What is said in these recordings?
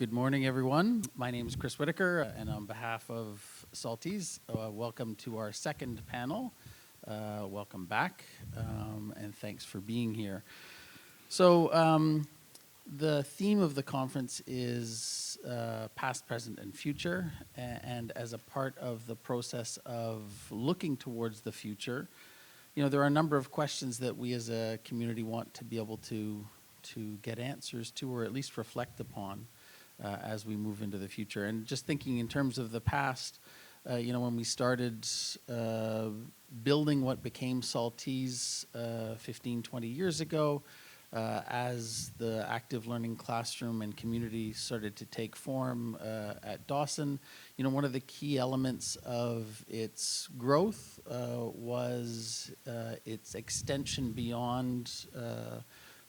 Good morning, everyone. My name is Chris Whitaker, and on behalf of SALTISE, welcome to our second panel. Welcome back, and thanks for being here. So the theme of the conference is past, present, and future, and as a part of the process of looking towards the future, you know, there are a number of questions that we as a community want to be able to get answers to, or at least reflect upon as we move into the future. And just thinking in terms of the past, you know, when we started building what became SALTISE 15, 20 years ago, as the active learning classroom and community started to take form at Dawson, you know, one of the key elements of its growth was its extension beyond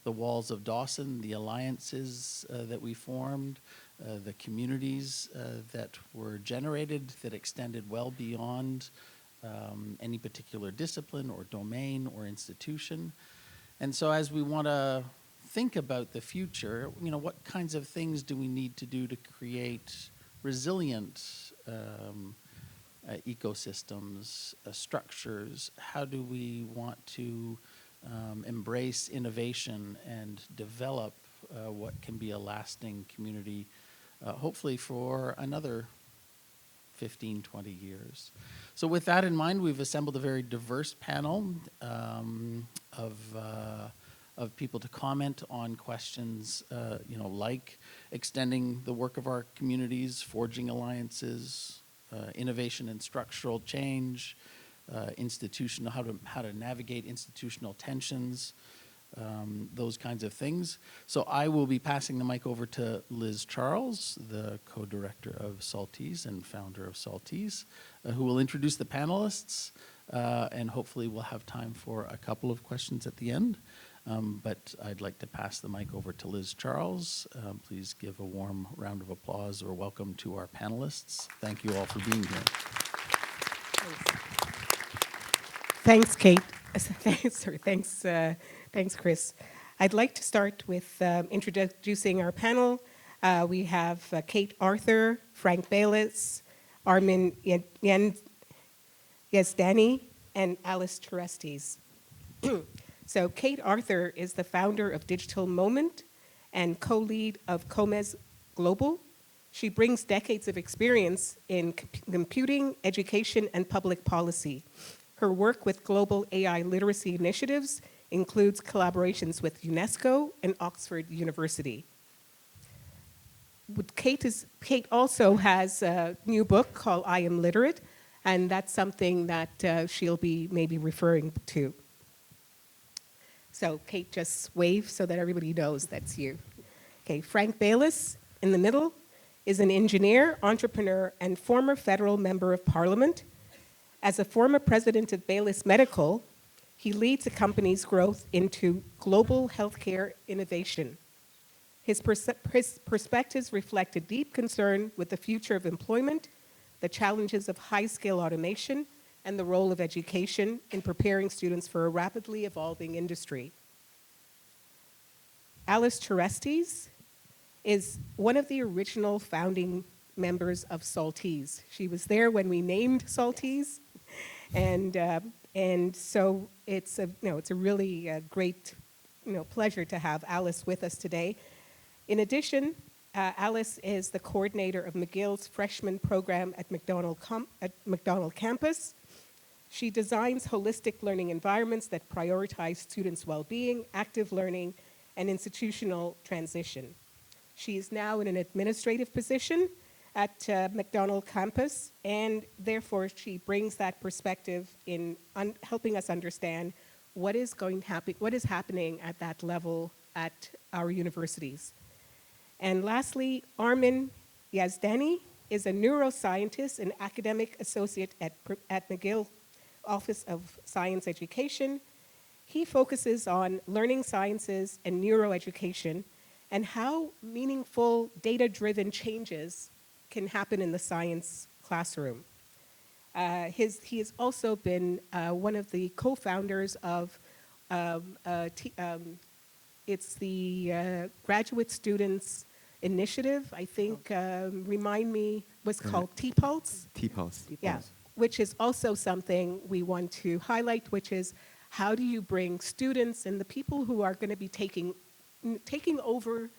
the walls of Dawson, the alliances that we formed, the communities that were generated that extended well beyond any particular discipline or domain or institution. And so as we want to think about the future, you know, what kinds of things do we need to do to create resilient ecosystems, structures? How do we want to embrace innovation and develop what can be a lasting community, hopefully for another 15, 20 years. So with that in mind, we've assembled a very diverse panel of people to comment on questions, you know, like extending the work of our communities, forging alliances, innovation and structural change, how to navigate institutional tensions, those kinds of things. So I will be passing the mic over to Liz Charles, the co-director of SALTISE and founder of SALTISE, who will introduce the panelists, and hopefully we'll have time for a couple of questions at the end. But I'd like to pass the mic over to Liz Charles. Please give a warm round of applause or welcome to our panelists. Thank you all for being here. Thanks, Kate. Thanks, Chris. I'd like to start with introducing our panel. We have Kate Arthur, Frank Baylis, Armin Yazdani, and Alice Terestes. So Kate Arthur is the founder of Digital Moment and co-lead of Comes Global. She brings decades of experience in computing, education, and public policy. Her work with global AI literacy initiatives includes collaborations with UNESCO and Oxford University. Kate also has a new book called I Am Literate, and that's something that she'll be maybe referring to. So Kate, just wave so that everybody knows that's you. Okay, Frank Baylis in the middle is an engineer, entrepreneur, and former federal member of parliament. As a former president of Baylis Medical, he leads the company's growth into global healthcare innovation. His perspectives reflect a deep concern with the future of employment, the challenges of high-scale automation, and the role of education in preparing students for a rapidly evolving industry. Alice Terestes is one of the original founding members of SALTISE. She was there when we named SALTISE, and so it's a really great pleasure to have Alice with us today. In addition, Alice is the coordinator of McGill's freshman program at McDonald Campus. She designs holistic learning environments that prioritize students' well-being, active learning, and institutional transition. She is now in an administrative position at McDonald Campus, and therefore she brings that perspective in helping us understand what is happening at that level at our universities. And lastly, Armin Yazdani is a neuroscientist and academic associate at McGill Office of Science Education. He focuses on learning sciences and neuroeducation and how meaningful data-driven changes can happen in the science classroom. He has also been one of the co-founders of it's the Graduate Students initiative, I think, remind me, was called T-Pulse? T-Pulse. Yeah, which is also something we want to highlight, which is how do you bring students and the people who are going to be taking over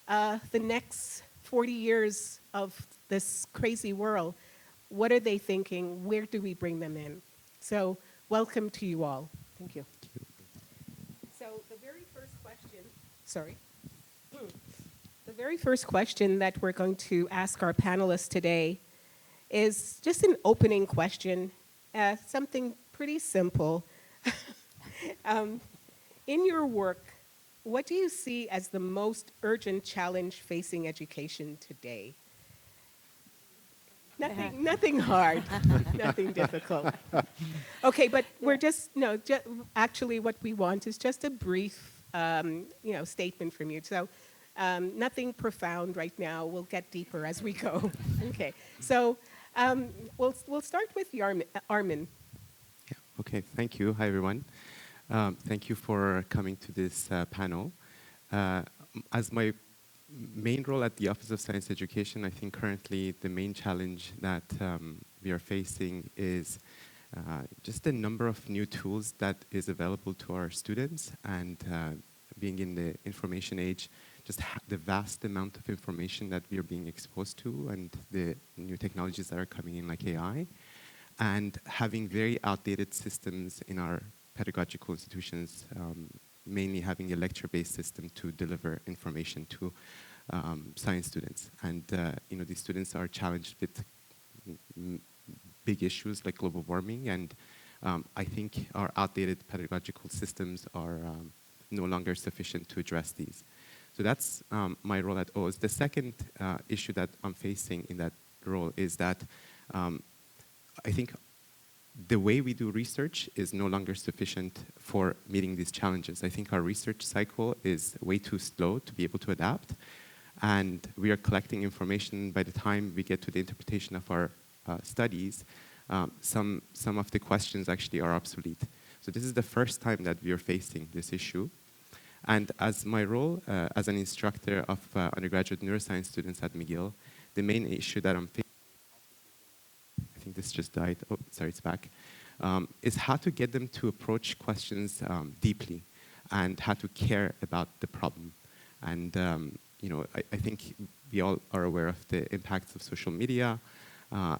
the next 40 years of this crazy world, what are they thinking? Where do we bring them in? So welcome to you all. Thank you. So the very first question, sorry. The very first question that we're going to ask our panelists today is just an opening question, something pretty simple. In your work, what do you see as the most urgent challenge facing education today? Nothing hard, nothing difficult. Okay, but we're just, no, actually what we want is just a brief, statement from you. So nothing profound right now. We'll get deeper as we go. Okay, so we'll start with Armin. Yeah. Okay, thank you. Hi, everyone. Thank you for coming to this panel. As my main role at the Office of Science Education, I think currently the main challenge that we are facing is just the number of new tools that is available to our students, and being in the information age, just the vast amount of information that we are being exposed to, and the new technologies that are coming in like AI, and having very outdated systems in our pedagogical institutions, mainly having a lecture-based system to deliver information to science students. And these students are challenged with big issues like global warming, and I think our outdated pedagogical systems are no longer sufficient to address these. So that's my role at OAS. The second issue that I'm facing in that role is that I think the way we do research is no longer sufficient for meeting these challenges. I think our research cycle is way too slow to be able to adapt, and we are collecting information. By the time we get to the interpretation of our studies, some of the questions actually are obsolete. So this is the first time that we are facing this issue. And as my role as an instructor of undergraduate neuroscience students at McGill, the main issue that I'm facing, I think this just died, oh, sorry, it's back, is how to get them to approach questions deeply, and how to care about the problem. And I think we all are aware of the impacts of social media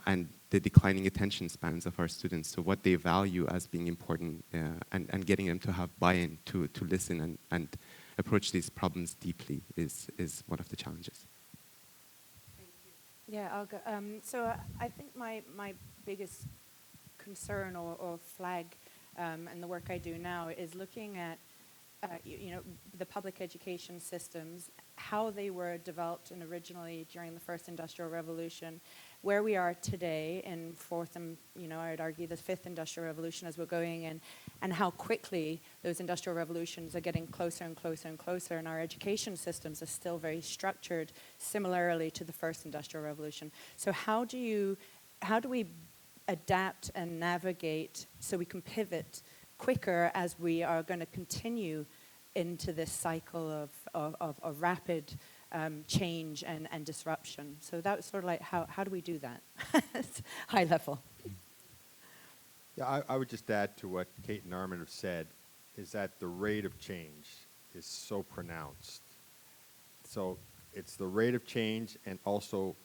and the declining attention spans of our students. So what they value as being important, and getting them to have buy-in to listen and approach these problems deeply is one of the challenges. Yeah, I'll go. So I think my biggest concern or flag in the work I do now is looking at the public education systems, how they were developed and originally during the first industrial revolution, where we are today in fourth and, I would argue the fifth industrial revolution as we're going in, and how quickly those industrial revolutions are getting closer and closer and closer, and our education systems are still very structured similarly to the first industrial revolution. So how do we adapt and navigate so we can pivot quicker as we are going to continue into this cycle of rapid change and disruption? So that was sort of like, how do we do that? High level. Yeah, I would just add to what Kate and Armin have said, is that the rate of change is so pronounced. So it's the rate of change, and also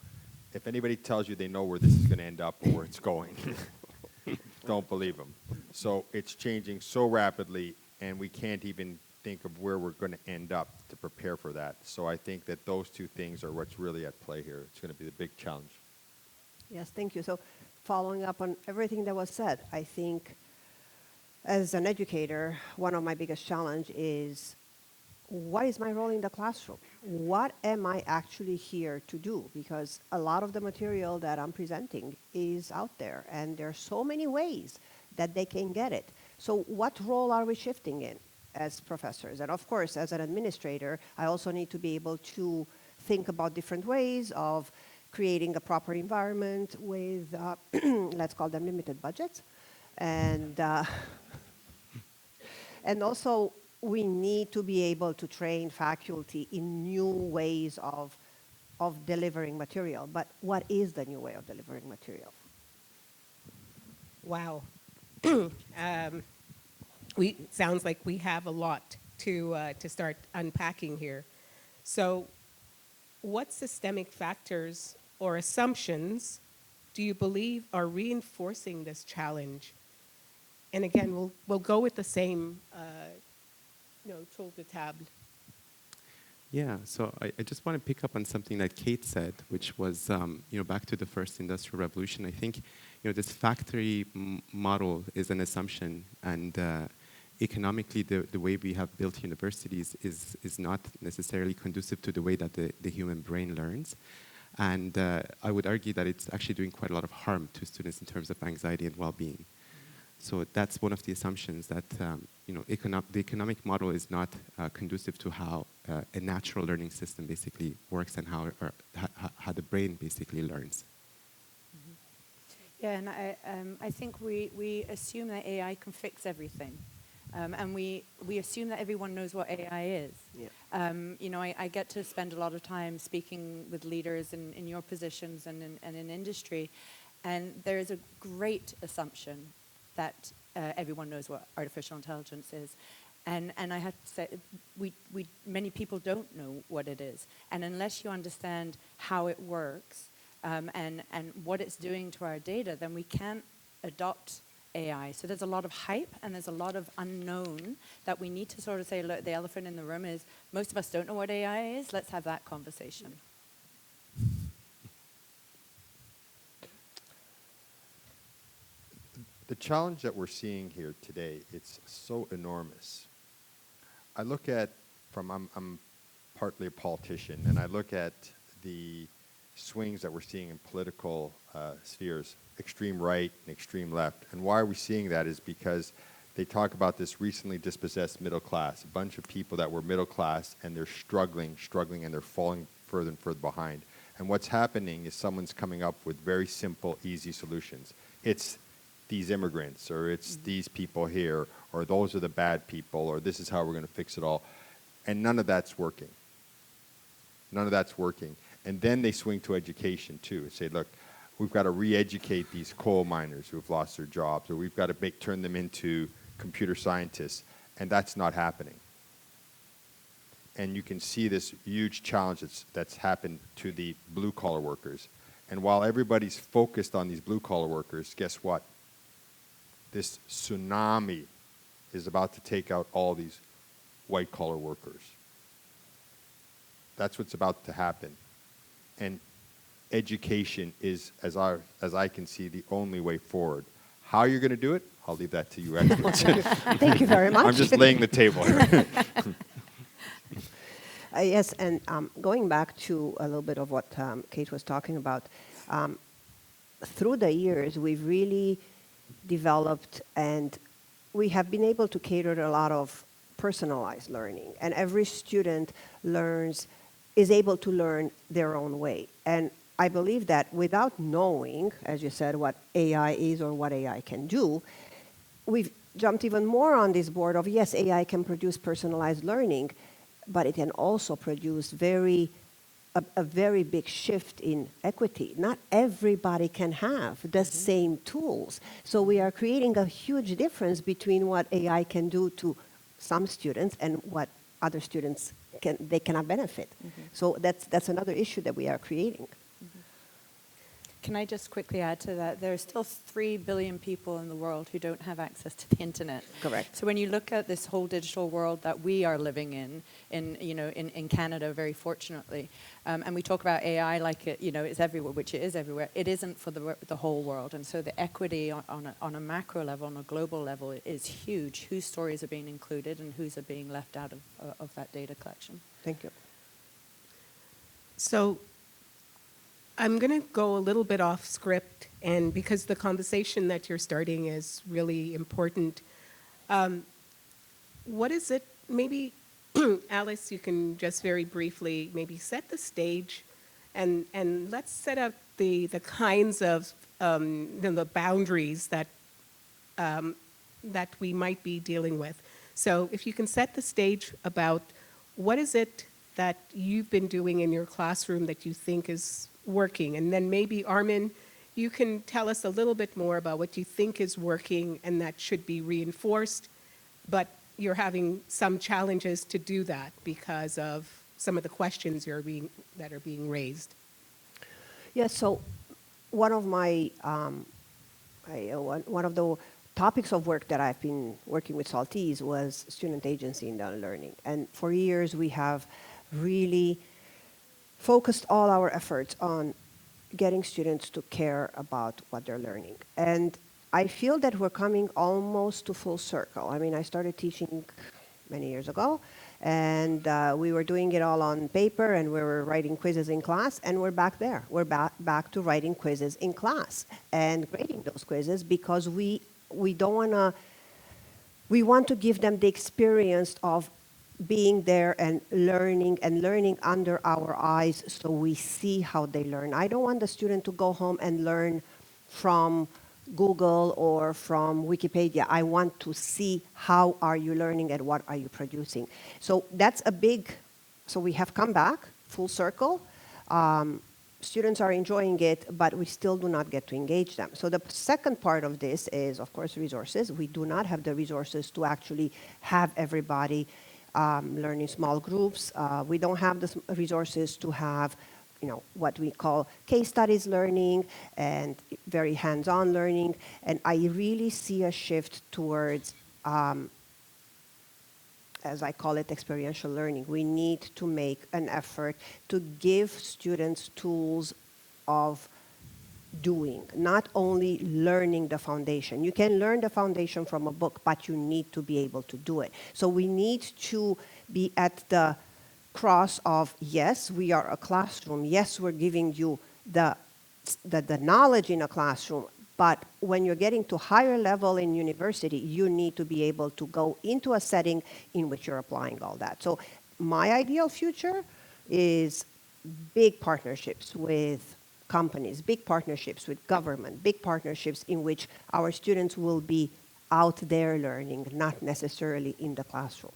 if anybody tells you they know where this is going to end up or where it's going, don't believe them. So it's changing so rapidly, and we can't even think of where we're going to end up to prepare for that. So I think that those two things are what's really at play here. It's going to be the big challenge. Yes, thank you. So following up on everything that was said, I think as an educator, one of my biggest challenge is, what is my role in the classroom? What am I actually here to do? Because a lot of the material that I'm presenting is out there, and there are so many ways that they can get it. So what role are we shifting in as professors? And of course, as an administrator, I also need to be able to think about different ways of creating a proper environment with, let's call them limited budgets. And also, we need to be able to train faculty in new ways of of delivering material, but what is the new way of delivering material? Wow. Sounds like we have a lot to start unpacking here. So, what systemic factors or assumptions do you believe are reinforcing this challenge? And again, we'll go with the same, tour de table. Yeah, so I just want to pick up on something that Kate said, which was, back to the first industrial revolution. I think, this factory model is an assumption, and economically, the way we have built universities is not necessarily conducive to the way that the human brain learns. And I would argue that it's actually doing quite a lot of harm to students in terms of anxiety and well-being. So that's one of the assumptions that the economic model is not conducive to how a natural learning system basically works and how the brain basically learns. Yeah, and I think we assume that AI can fix everything. And we assume that everyone knows what AI is. Yeah. I get to spend a lot of time speaking with leaders in your positions and in industry, and there is a great assumption that everyone knows what artificial intelligence is. And I have to say, many people don't know what it is. And unless you understand how it works and what it's doing to our data, then we can't adopt AI. So there's a lot of hype and there's a lot of unknown that we need to sort of say, look, the elephant in the room is most of us don't know what AI is. Let's have that conversation. The challenge that we're seeing here today, it's so enormous. I look at, I'm partly a politician, and I look at the swings that we're seeing in political spheres, extreme right and extreme left. And why are we seeing that is because they talk about this recently dispossessed middle class, a bunch of people that were middle class, and they're struggling, and they're falling further and further behind. And what's happening is someone's coming up with very simple, easy solutions. It's these immigrants, or it's these people here, or those are the bad people, or this is how we're going to fix it all. And none of that's working. None of that's working. And then they swing to education, too, and say, look, we've got to re-educate these coal miners who have lost their jobs, or we've got to turn them into computer scientists, and that's not happening. And you can see this huge challenge that's happened to the blue-collar workers. And while everybody's focused on these blue-collar workers, guess what? This tsunami is about to take out all these white-collar workers. That's what's about to happen. And education is, as I can see, the only way forward. How you're going to do it, I'll leave that to you experts. Thank you very much. I'm just laying the table here. Yes, and going back to a little bit of what Kate was talking about, through the years, we've really developed and we have been able to cater to a lot of personalized learning. And every student is able to learn their own way. And I believe that without knowing, as you said, what AI is or what AI can do, we've jumped even more on this board of, yes, AI can produce personalized learning, but it can also produce a very big shift in equity. Not everybody can have the same tools. So we are creating a huge difference between what AI can do to some students and what other students cannot benefit. So that's another issue that we are creating. Can I just quickly add to that? There are still 3 billion people in the world who don't have access to the internet. Correct. So when you look at this whole digital world that we are living in Canada, very fortunately, and we talk about AI like it's everywhere, which it is everywhere. It isn't for the whole world, and so the equity on a macro level, on a global level, is huge. Whose stories are being included and whose are being left out of that data collection? Thank you. So I'm going to go a little bit off script, and because the conversation that you're starting is really important, what is it, maybe, Alice, you can just very briefly maybe set the stage, and let's set up the kinds of the boundaries that we might be dealing with. So if you can set the stage about what is it that you've been doing in your classroom that you think is working? And then maybe, Armin, you can tell us a little bit more about what you think is working and that should be reinforced, but you're having some challenges to do that because of some of the questions that are being raised. Yeah, so one of my one of the topics of work that I've been working with SALTISE was student agency in the learning. And for years, we have really focused all our efforts on getting students to care about what they're learning. And I feel that we're coming almost to full circle. I mean, I started teaching many years ago, and we were doing it all on paper, and we were writing quizzes in class, and we're back there. We're back to writing quizzes in class and grading those quizzes because we don't want to, we want to give them the experience of being there and learning under our eyes so we see how they learn. I don't want the student to go home and learn from Google or from Wikipedia. I want to see how are you learning and what are you producing. So that's a big, so we have come back full circle. Students are enjoying it, but we still do not get to engage them. So the second part of this is, of course, resources. We do not have the resources to actually have everybody learn in small groups. We don't have the resources to have, you know, what we call case studies learning and very hands-on learning. And I really see a shift towards, as I call it, experiential learning. We need to make an effort to give students tools of doing, not only learning the foundation. You can learn the foundation from a book, but you need to be able to do it. So we need to be at the cross of, yes, we are a classroom. Yes, we're giving you the knowledge in a classroom. But when you're getting to higher level in university, you need to be able to go into a setting in which you're applying all that. So my ideal future is big partnerships with companies, big partnerships with government, big partnerships in which our students will be out there learning, not necessarily in the classroom.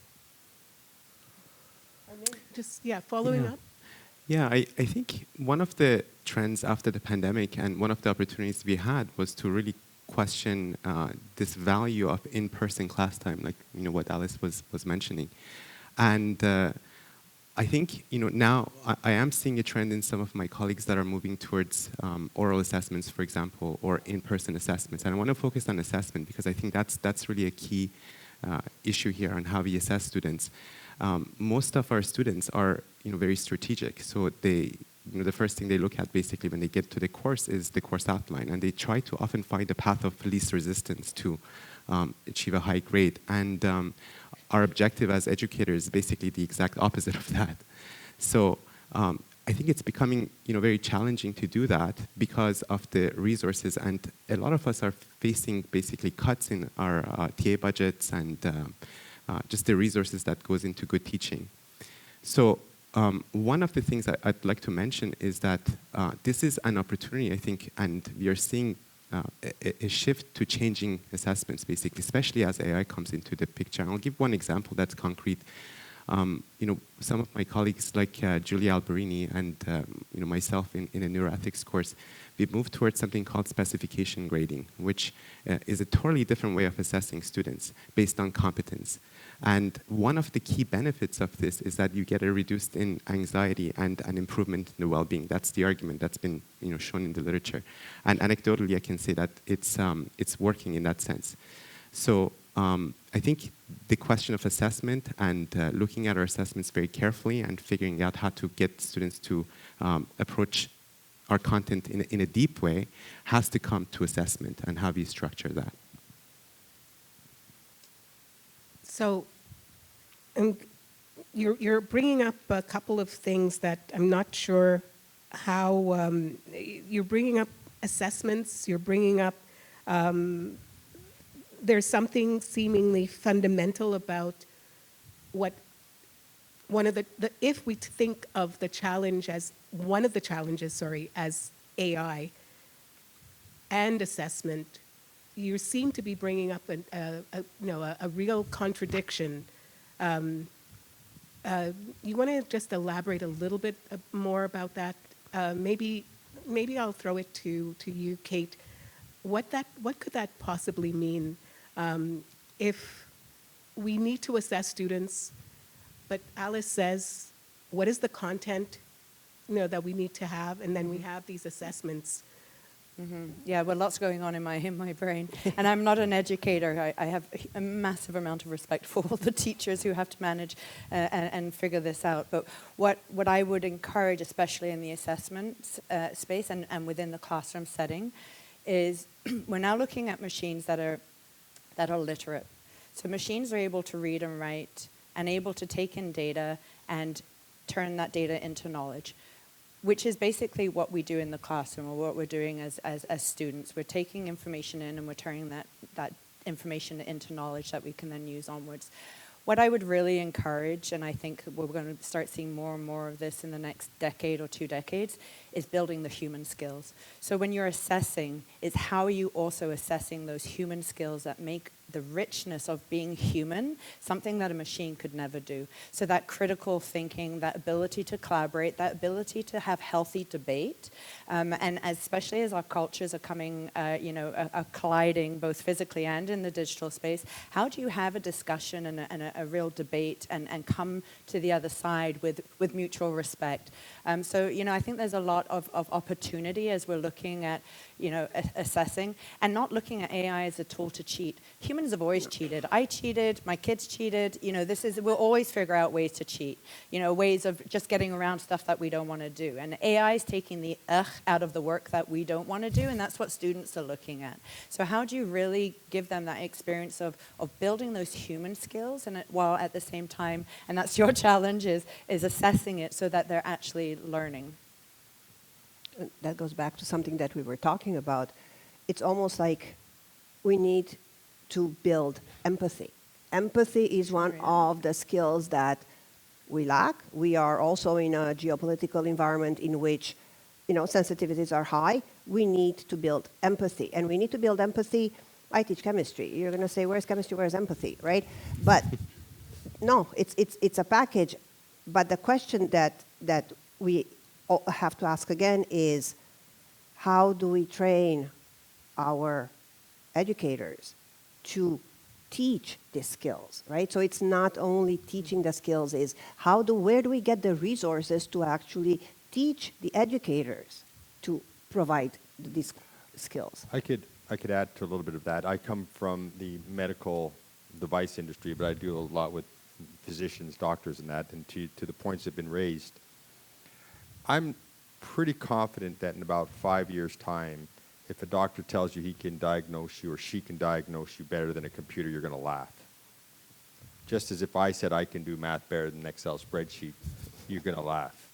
Just, following up. Yeah, I think one of the trends after the pandemic and one of the opportunities we had was to really question this value of in-person class time, like what Alice was mentioning. And I think now I am seeing a trend in some of my colleagues that are moving towards oral assessments, for example, or in-person assessments. And I want to focus on assessment because I think that's really a key issue here on how we assess students. Most of our students are very strategic, so they the first thing they look at basically when they get to the course is the course outline, and they try to often find the path of least resistance to achieve a high grade. And our objective as educators is basically the exact opposite of that. So I think it's becoming very challenging to do that because of the resources, and a lot of us are facing basically cuts in our TA budgets and just the resources that goes into good teaching. So one of the things I'd like to mention is that this is an opportunity, I think, and we are seeing a shift to changing assessments, basically, especially as AI comes into the picture. And I'll give one example that's concrete. Some of my colleagues like Julia Alberini and myself in a neuroethics course, we've moved towards something called specification grading, which is a totally different way of assessing students based on competence. And one of the key benefits of this is that you get a reduced in anxiety and an improvement in the well-being. That's the argument that's been shown in the literature. And anecdotally, I can say that it's working in that sense. So I think the question of assessment and looking at our assessments very carefully and figuring out how to get students to approach our content in a deep way has to come to assessment and how we structure that. So you're bringing up a couple of things that I'm not sure how, you're bringing up assessments, you're bringing up, there's something seemingly fundamental about what one of if we think of the challenge as, one of the challenges, as AI and assessment, you seem to be bringing up a real contradiction You want to just elaborate a little bit more about that? Maybe I'll throw it to you, Kate. What could that possibly mean if we need to assess students, but Alice says, what is the content, that we need to have, and then we have these assessments. Yeah, well, lots going on in my brain. And I'm not an educator. I have a massive amount of respect for all the teachers who have to manage and figure this out. But what I would encourage, especially in the assessment space and within the classroom setting, is we're now looking at machines that are literate. So machines are able to read and write and able to take in data and turn that data into knowledge, which is basically what we do in the classroom, or what we're doing as students. We're taking information in and we're turning that information into knowledge that we can then use onwards. What I would really encourage, and I think we're going to start seeing more and more of this in the next decade or 2 decades, is building the human skills. So when you're assessing, it's how are you also assessing those human skills that make the richness of being human something that a machine could never do. So that critical thinking, that ability to collaborate, that ability to have healthy debate, and especially as our cultures are coming, are colliding both physically and in the digital space, how do you have a discussion and a real debate and come to the other side with mutual respect? So, I think there's a lot of opportunity as we're looking at, assessing, and not looking at AI as a tool to cheat. Humans have always cheated. I cheated, my kids cheated, we'll always figure out ways to cheat, ways of just getting around stuff that we don't want to do. And AI is taking the out of the work that we don't want to do, and that's what students are looking at. So how do you really give them that experience of building those human skills, and while at the same time, and that's your challenge, is assessing it so that they're actually learning. That goes back to something that we were talking about. It's almost like we need to build empathy. Empathy is one of the skills that we lack. We are also in a geopolitical environment in which, sensitivities are high. We need to build empathy. And we need to build empathy. I teach chemistry. You're going to say, where's chemistry, where's empathy, right? But no, it's a package. But the question that we have to ask again is, how do we train our educators to teach these skills, right? So it's not only teaching the skills, is where do we get the resources to actually teach the educators to provide these skills? I could add to a little bit of that. I come from the medical device industry, but I do a lot with physicians, doctors, and that. And to the points that have been raised, I'm pretty confident that in about 5 years' time, if a doctor tells you he can diagnose you or she can diagnose you better than a computer, you're going to laugh. Just as if I said I can do math better than an Excel spreadsheet, you're going to laugh.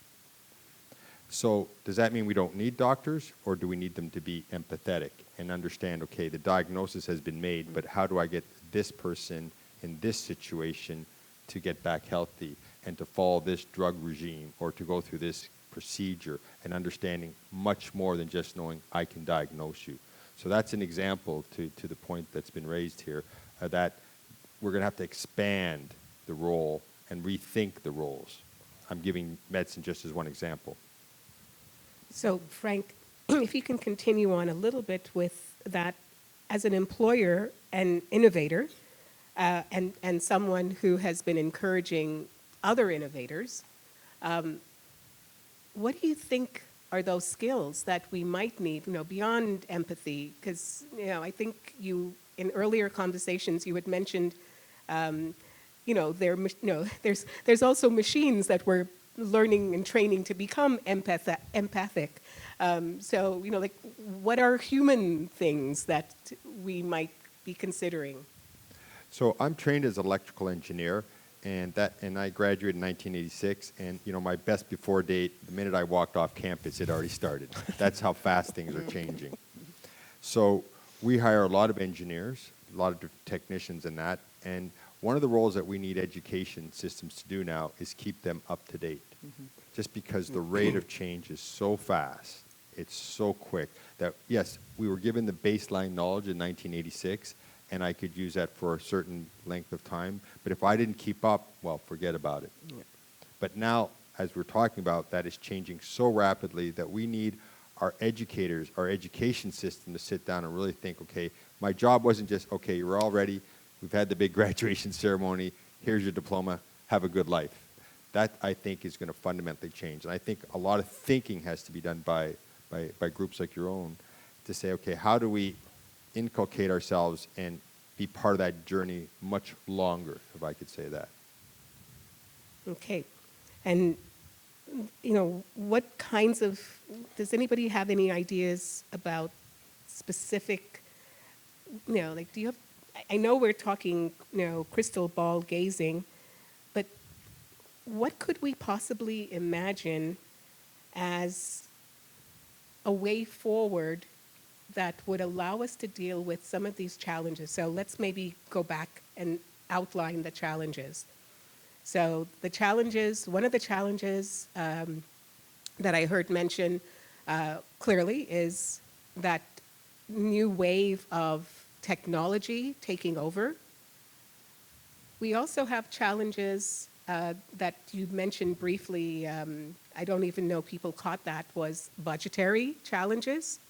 So does that mean we don't need doctors, or do we need them to be empathetic and understand, okay, the diagnosis has been made, but how do I get this person in this situation to get back healthy and to follow this drug regime or to go through this procedure, and understanding much more than just knowing I can diagnose you. So that's an example to the point that's been raised here, that we're going to have to expand the role and rethink the roles. I'm giving medicine just as one example. So Frank, if you can continue on a little bit with that, as an employer and innovator, and someone who has been encouraging other innovators, what do you think are those skills that we might need, beyond empathy? Because, I think in earlier conversations, you had mentioned, there's also machines that we're learning and training to become empathic. So, what are human things that we might be considering? So I'm trained as an electrical engineer, and I graduated in 1986, and my best before date, the minute I walked off campus, it already started. That's how fast things are changing. So we hire a lot of engineers, a lot of technicians and that, and one of the roles that we need education systems to do now is keep them up to date. Just because the rate of change is so fast, it's so quick, that yes, we were given the baseline knowledge in 1986, and I could use that for a certain length of time. But if I didn't keep up, well, forget about it. But now, as we're talking about, that is changing so rapidly that we need our educators, our education system to sit down and really think, okay, my job wasn't just, okay, you're all ready, we've had the big graduation ceremony, here's your diploma, have a good life. That, I think, is going to fundamentally change. And I think a lot of thinking has to be done by groups like your own to say, okay, how do we inculcate ourselves and be part of that journey much longer, if I could say that. Okay. And, you know, what kinds of, does anybody have any ideas about specific, you know, like, do you have, I know we're talking, you know, crystal ball gazing, but what could we possibly imagine as a way forward that would allow us to deal with some of these challenges? So let's maybe go back and outline the challenges. So the challenges, one of the challenges that I heard mentioned clearly is that new wave of technology taking over. We also have challenges that you mentioned briefly. I don't even know people caught that, was budgetary challenges.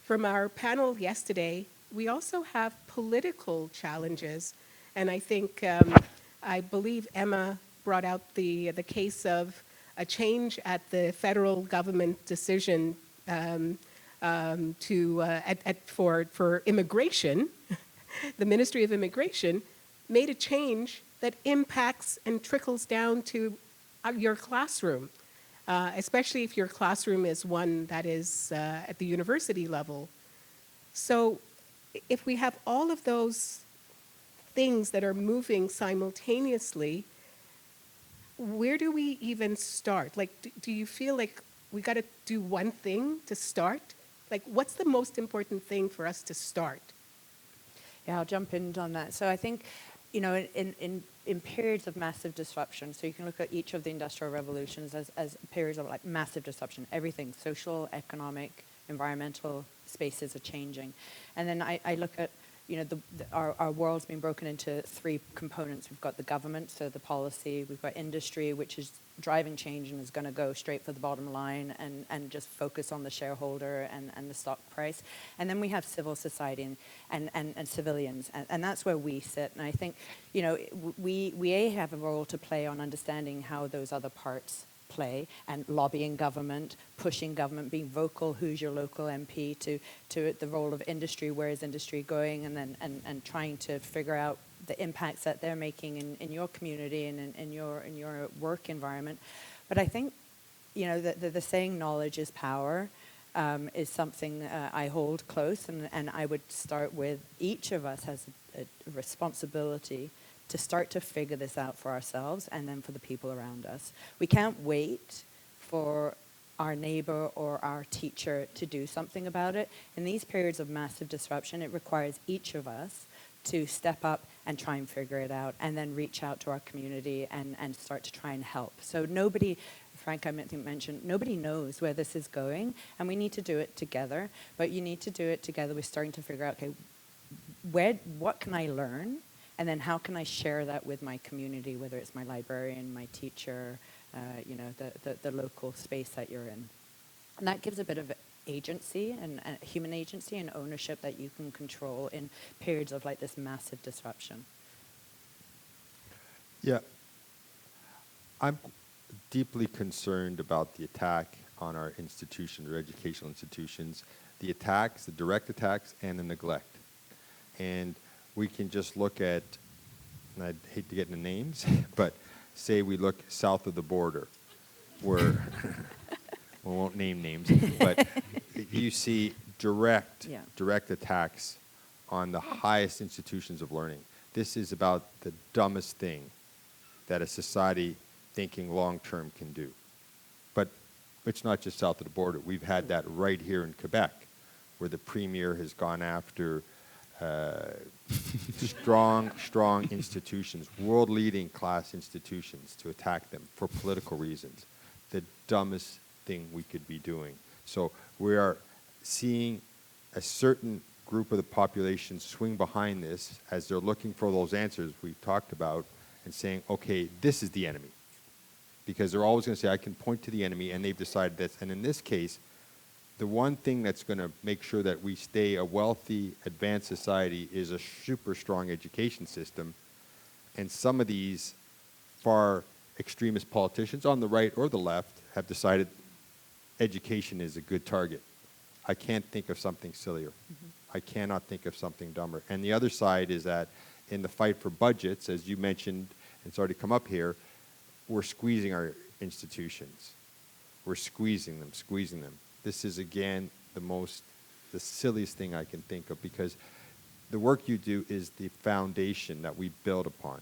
From our panel yesterday, we also have political challenges. And I think, I believe Emma brought out the case of a change at the federal government decision for immigration. The Ministry of Immigration made a change that impacts and trickles down to your classroom, especially if your classroom is one that is at the university level. So if we have all of those things that are moving simultaneously, where do we even start? Like, do you feel like we got to do one thing to start? Like, what's the most important thing for us to start? Yeah, I'll jump in on that. So I think, you know, in periods of massive disruption, so you can look at each of the industrial revolutions as periods of like massive disruption, everything, social, economic, environmental spaces are changing. And then I look at, you know, our world's been broken into three components. We've got the government, so the policy, we've got industry, which is driving change and is going to go straight for the bottom line and just focus on the shareholder and the stock price. And then we have civil society and civilians, and that's where we sit. And I think, you know, we have a role to play on understanding how those other parts play, and lobbying government, pushing government, being vocal, who's your local MP, to the role of industry, where is industry going, and then and trying to figure out the impacts that they're making in your community and in your work environment. But I think, you know, the saying knowledge is power is something I hold close, and I would start with each of us has a responsibility to start to figure this out for ourselves and then for the people around us. We can't wait for our neighbor or our teacher to do something about it. In these periods of massive disruption, it requires each of us to step up and try and figure it out, and then reach out to our community and start to try and help. So nobody, Frank, I mentioned, nobody knows where this is going, and we need to do it together. But you need to do it together with starting to figure out, okay, what can I learn? And then how can I share that with my community, whether it's my librarian, my teacher, you know, the local space that you're in. And that gives a bit of agency and human agency and ownership that you can control in periods of like this massive disruption. Yeah. I'm deeply concerned about the attack on our institutions, our educational institutions, the attacks, the direct attacks, and the neglect. And we can just look at, and I'd hate to get into names, but say we look south of the border, where, we won't name names, but you see direct attacks on the highest institutions of learning. This is about the dumbest thing that a society thinking long-term can do. But it's not just south of the border. We've had that right here in Quebec, where the premier has gone after strong institutions, world-leading class institutions, to attack them for political reasons. The dumbest thing we could be doing. So we are seeing a certain group of the population swing behind this as they're looking for those answers we've talked about and saying, okay, this is the enemy. because they're always going to say, I can point to the enemy, and they've decided this. And in this case, the one thing that's going to make sure that we stay a wealthy, advanced society is a super strong education system. And some of these far extremist politicians on the right or the left have decided education is a good target. I can't think of something sillier. I cannot think of something dumber. And the other side is that in the fight for budgets, as you mentioned, and it's already come up here, we're squeezing our institutions. We're squeezing them. This is, again, the silliest thing I can think of, because the work you do is the foundation that we build upon.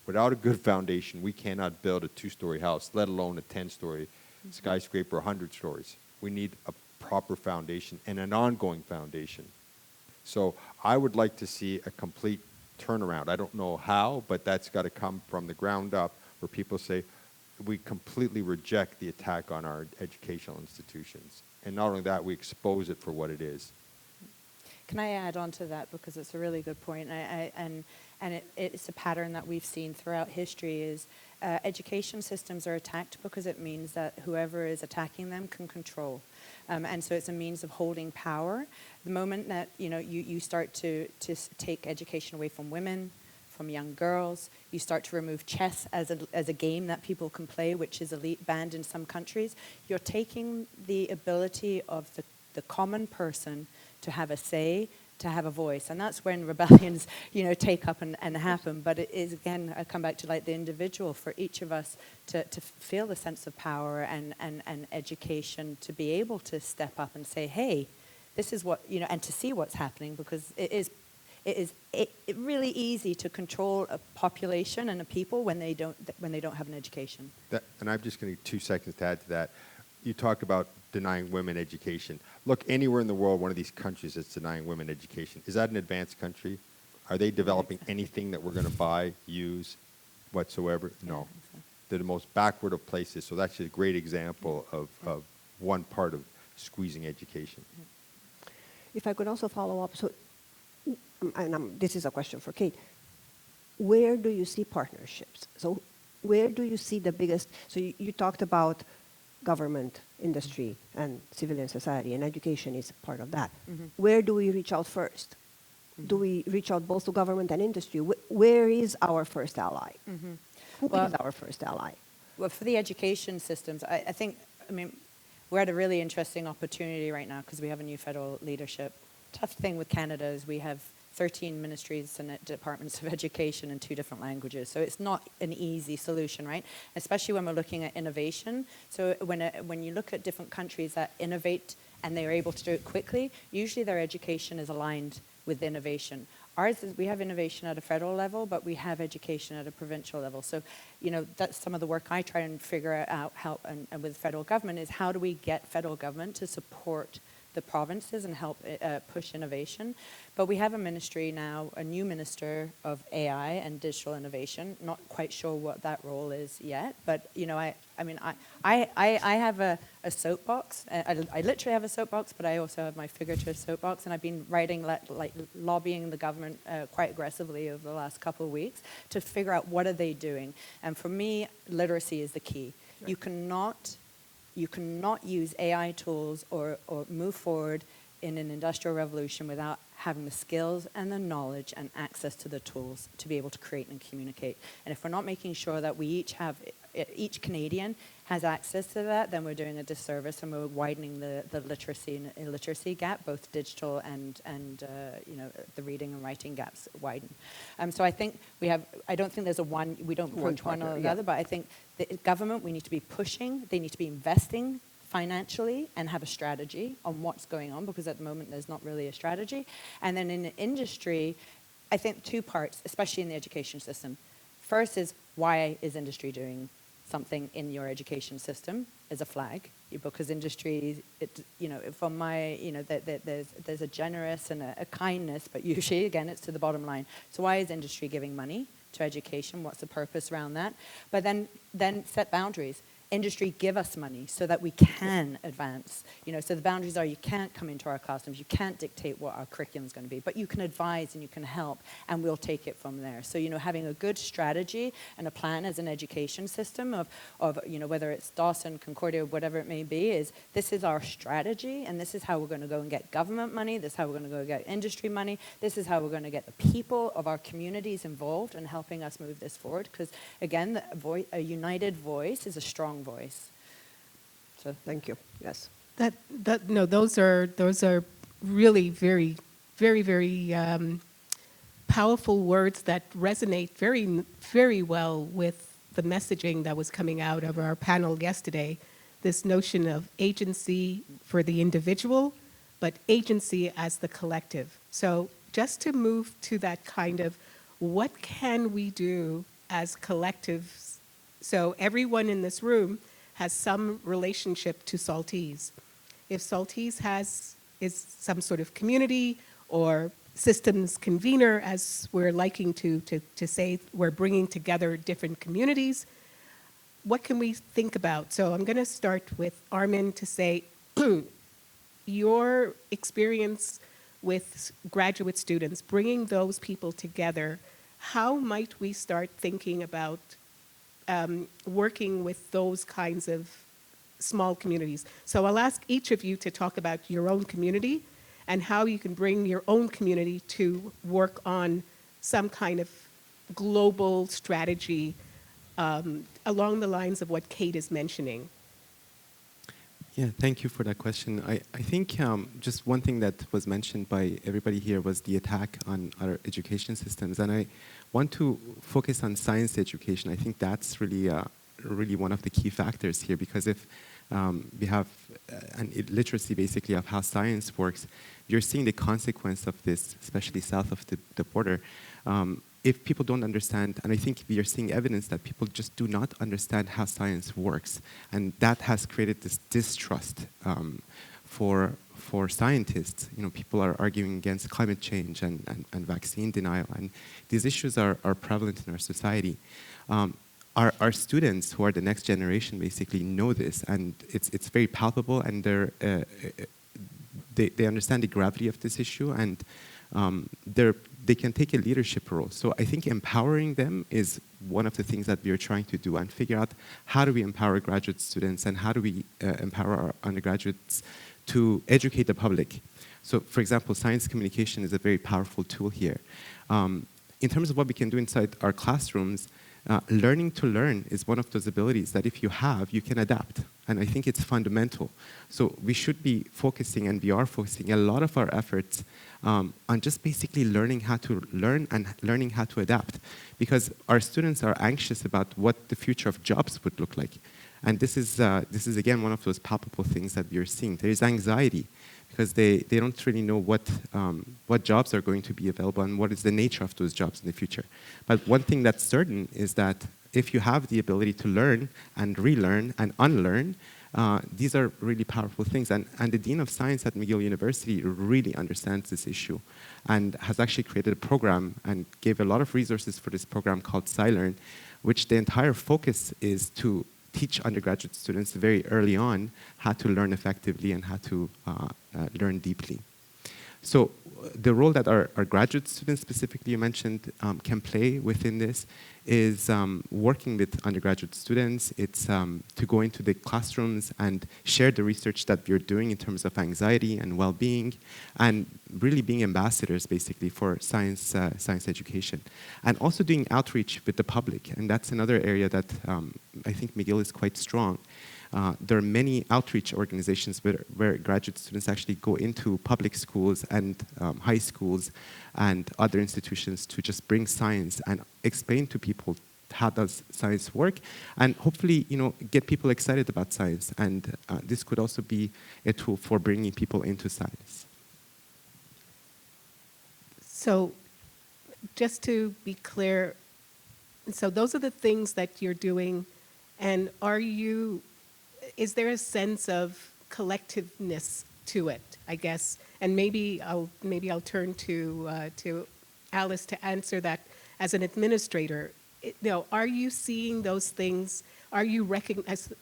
Without a good foundation, we cannot build a 2-story house, let alone a 10-story skyscraper, 100 stories. We need a proper foundation and an ongoing foundation. So I would like to see a complete turnaround. I don't know how, but that's got to come from the ground up, where people say, we completely reject the attack on our educational institutions. And not only that, we expose it for what it is. Can I add on to that, because it's a really good point, and it's a pattern that we've seen throughout history, is education systems are attacked because it means that whoever is attacking them can control. And so it's a means of holding power. The moment that you start to take education away from women, from young girls, you start to remove chess as a game that people can play, which is banned in some countries, you're taking the ability of the common person to have a say, to have a voice. And that's when rebellions, take up and happen. But it is, again, I come back to like the individual, for each of us to feel the sense of power and education, to be able to step up and say, hey, this is what, and to see what's happening, because it is really easy to control a population and a people when they don't have an education. And I'm just going to need 2 seconds to add to that. You talked about denying women education. Look, anywhere in the world, one of these countries that's denying women education, is that an advanced country? Are they developing anything that we're going to buy, use, whatsoever? No. They're the most backward of places. So that's a great example of one part of squeezing education. If I could also follow up, so, and this is a question for Kate. Where do you see partnerships? So where do you see the biggest, so you talked about government, industry, and civilian society, and education is part of that. Mm-hmm. Where do we reach out first? Mm-hmm. Do we reach out both to government and industry? Where is our first ally? Mm-hmm. Who is our first ally? Well, for the education systems, I think, we're at a really interesting opportunity right now, because we have a new federal leadership. Tough thing with Canada is we have 13 ministries and departments of education in 2 different languages. So it's not an easy solution, right? Especially when we're looking at innovation. So when you look at different countries that innovate and they're able to do it quickly, usually their education is aligned with innovation. Ours is, we have innovation at a federal level, but we have education at a provincial level. So, that's some of the work I try and figure out how, and with federal government, is how do we get federal government to support the provinces and help push innovation. But we have a ministry now, a new minister of AI and digital innovation. Not quite sure what that role is yet, but I have a soapbox. I literally have a soapbox, but I also have my figurative soapbox, and I've been writing, lobbying the government quite aggressively over the last couple of weeks to figure out what are they doing. And for me, literacy is the key. Right. You cannot use AI tools or move forward in an industrial revolution without having the skills and the knowledge and access to the tools to be able to create and communicate. And if we're not making sure that each Canadian has access to that, then we're doing a disservice, and we're widening the literacy and illiteracy gap, both digital and the reading and writing gaps widen. So I think I don't think there's we don't approach one or the other, but I think the government, we need to be pushing, they need to be investing financially and have a strategy on what's going on, because at the moment there's not really a strategy. And then in the industry, I think 2 parts, especially in the education system. First is, why is industry doing something in your education system as a flag? Because industry, from my, there's a generous and a kindness, but usually, again, it's to the bottom line. So why is industry giving money to education? What's the purpose around that? But then set boundaries. industry give us money so that we can advance. So the boundaries are you can't come into our classrooms, you can't dictate what our curriculum is going to be, but you can advise and you can help, and we'll take it from there. So, having a good strategy and a plan as an education system of whether it's Dawson, Concordia, whatever it may be, this is our strategy, and this is how we're going to go and get government money, this is how we're going to go get industry money, this is how we're going to get the people of our communities involved in helping us move this forward. Because, again, a united voice is a strong voice. So Thank you. Yes. No, those are really very, very, very powerful words that resonate very, very well with the messaging that was coming out of our panel yesterday. This notion of agency for the individual, but agency as the collective. So just to move to that kind of, what can we do as collectives? So everyone in this room has some relationship to SALTISE. If SALTISE is some sort of community or systems convener, as we're liking to say, we're bringing together different communities, what can we think about? So I'm going to start with Armin to say, your experience with graduate students, bringing those people together, how might we start thinking about working with those kinds of small communities? So I'll ask each of you to talk about your own community and how you can bring your own community to work on some kind of global strategy along the lines of what Kate is mentioning. Yeah, thank you for that question. I think just one thing that was mentioned by everybody here was the attack on our education systems. And I want to focus on science education. I think that's really, really one of the key factors here, because if we have an illiteracy basically of how science works, you're seeing the consequence of this, especially south of the border. If people don't understand, and I think we are seeing evidence that people just do not understand how science works, and that has created this distrust for scientists. People are arguing against climate change and vaccine denial, and these issues are prevalent in our society. Our students, who are the next generation, basically know this, and it's very palpable, and they understand the gravity of this issue, and they can take a leadership role. So I think empowering them is one of the things that we are trying to do, and figure out how do we empower graduate students, and how do we empower our undergraduates to educate the public. So for example, science communication is a very powerful tool here. In terms of what we can do inside our classrooms, learning to learn is one of those abilities that if you have, you can adapt. And I think it's fundamental. So we should be focusing, and we are focusing a lot of our efforts on just basically learning how to learn and learning how to adapt. Because our students are anxious about what the future of jobs would look like. And this is again, one of those palpable things that we are seeing. There is anxiety because they don't really know what jobs are going to be available and what is the nature of those jobs in the future. But one thing that's certain is that if you have the ability to learn and relearn and unlearn, these are really powerful things. And the Dean of Science at McGill University really understands this issue and has actually created a program and gave a lot of resources for this program called SciLearn, which the entire focus is to teach undergraduate students very early on how to learn effectively and how to learn deeply. So the role that our graduate students, specifically you mentioned, can play within this is working with undergraduate students. It's to go into the classrooms and share the research that we're doing in terms of anxiety and well-being, and really being ambassadors, basically, for science education. And also doing outreach with the public, and that's another area that I think McGill is quite strong. There are many outreach organizations where graduate students actually go into public schools and high schools and other institutions to just bring science and explain to people how does science work, and hopefully, get people excited about science. And this could also be a tool for bringing people into science. So just to be clear, so those are the things that you're doing, and is there a sense of collectiveness to it, I guess? And maybe I'll turn to Alice to answer that as an administrator. Are you seeing those things are you recognizing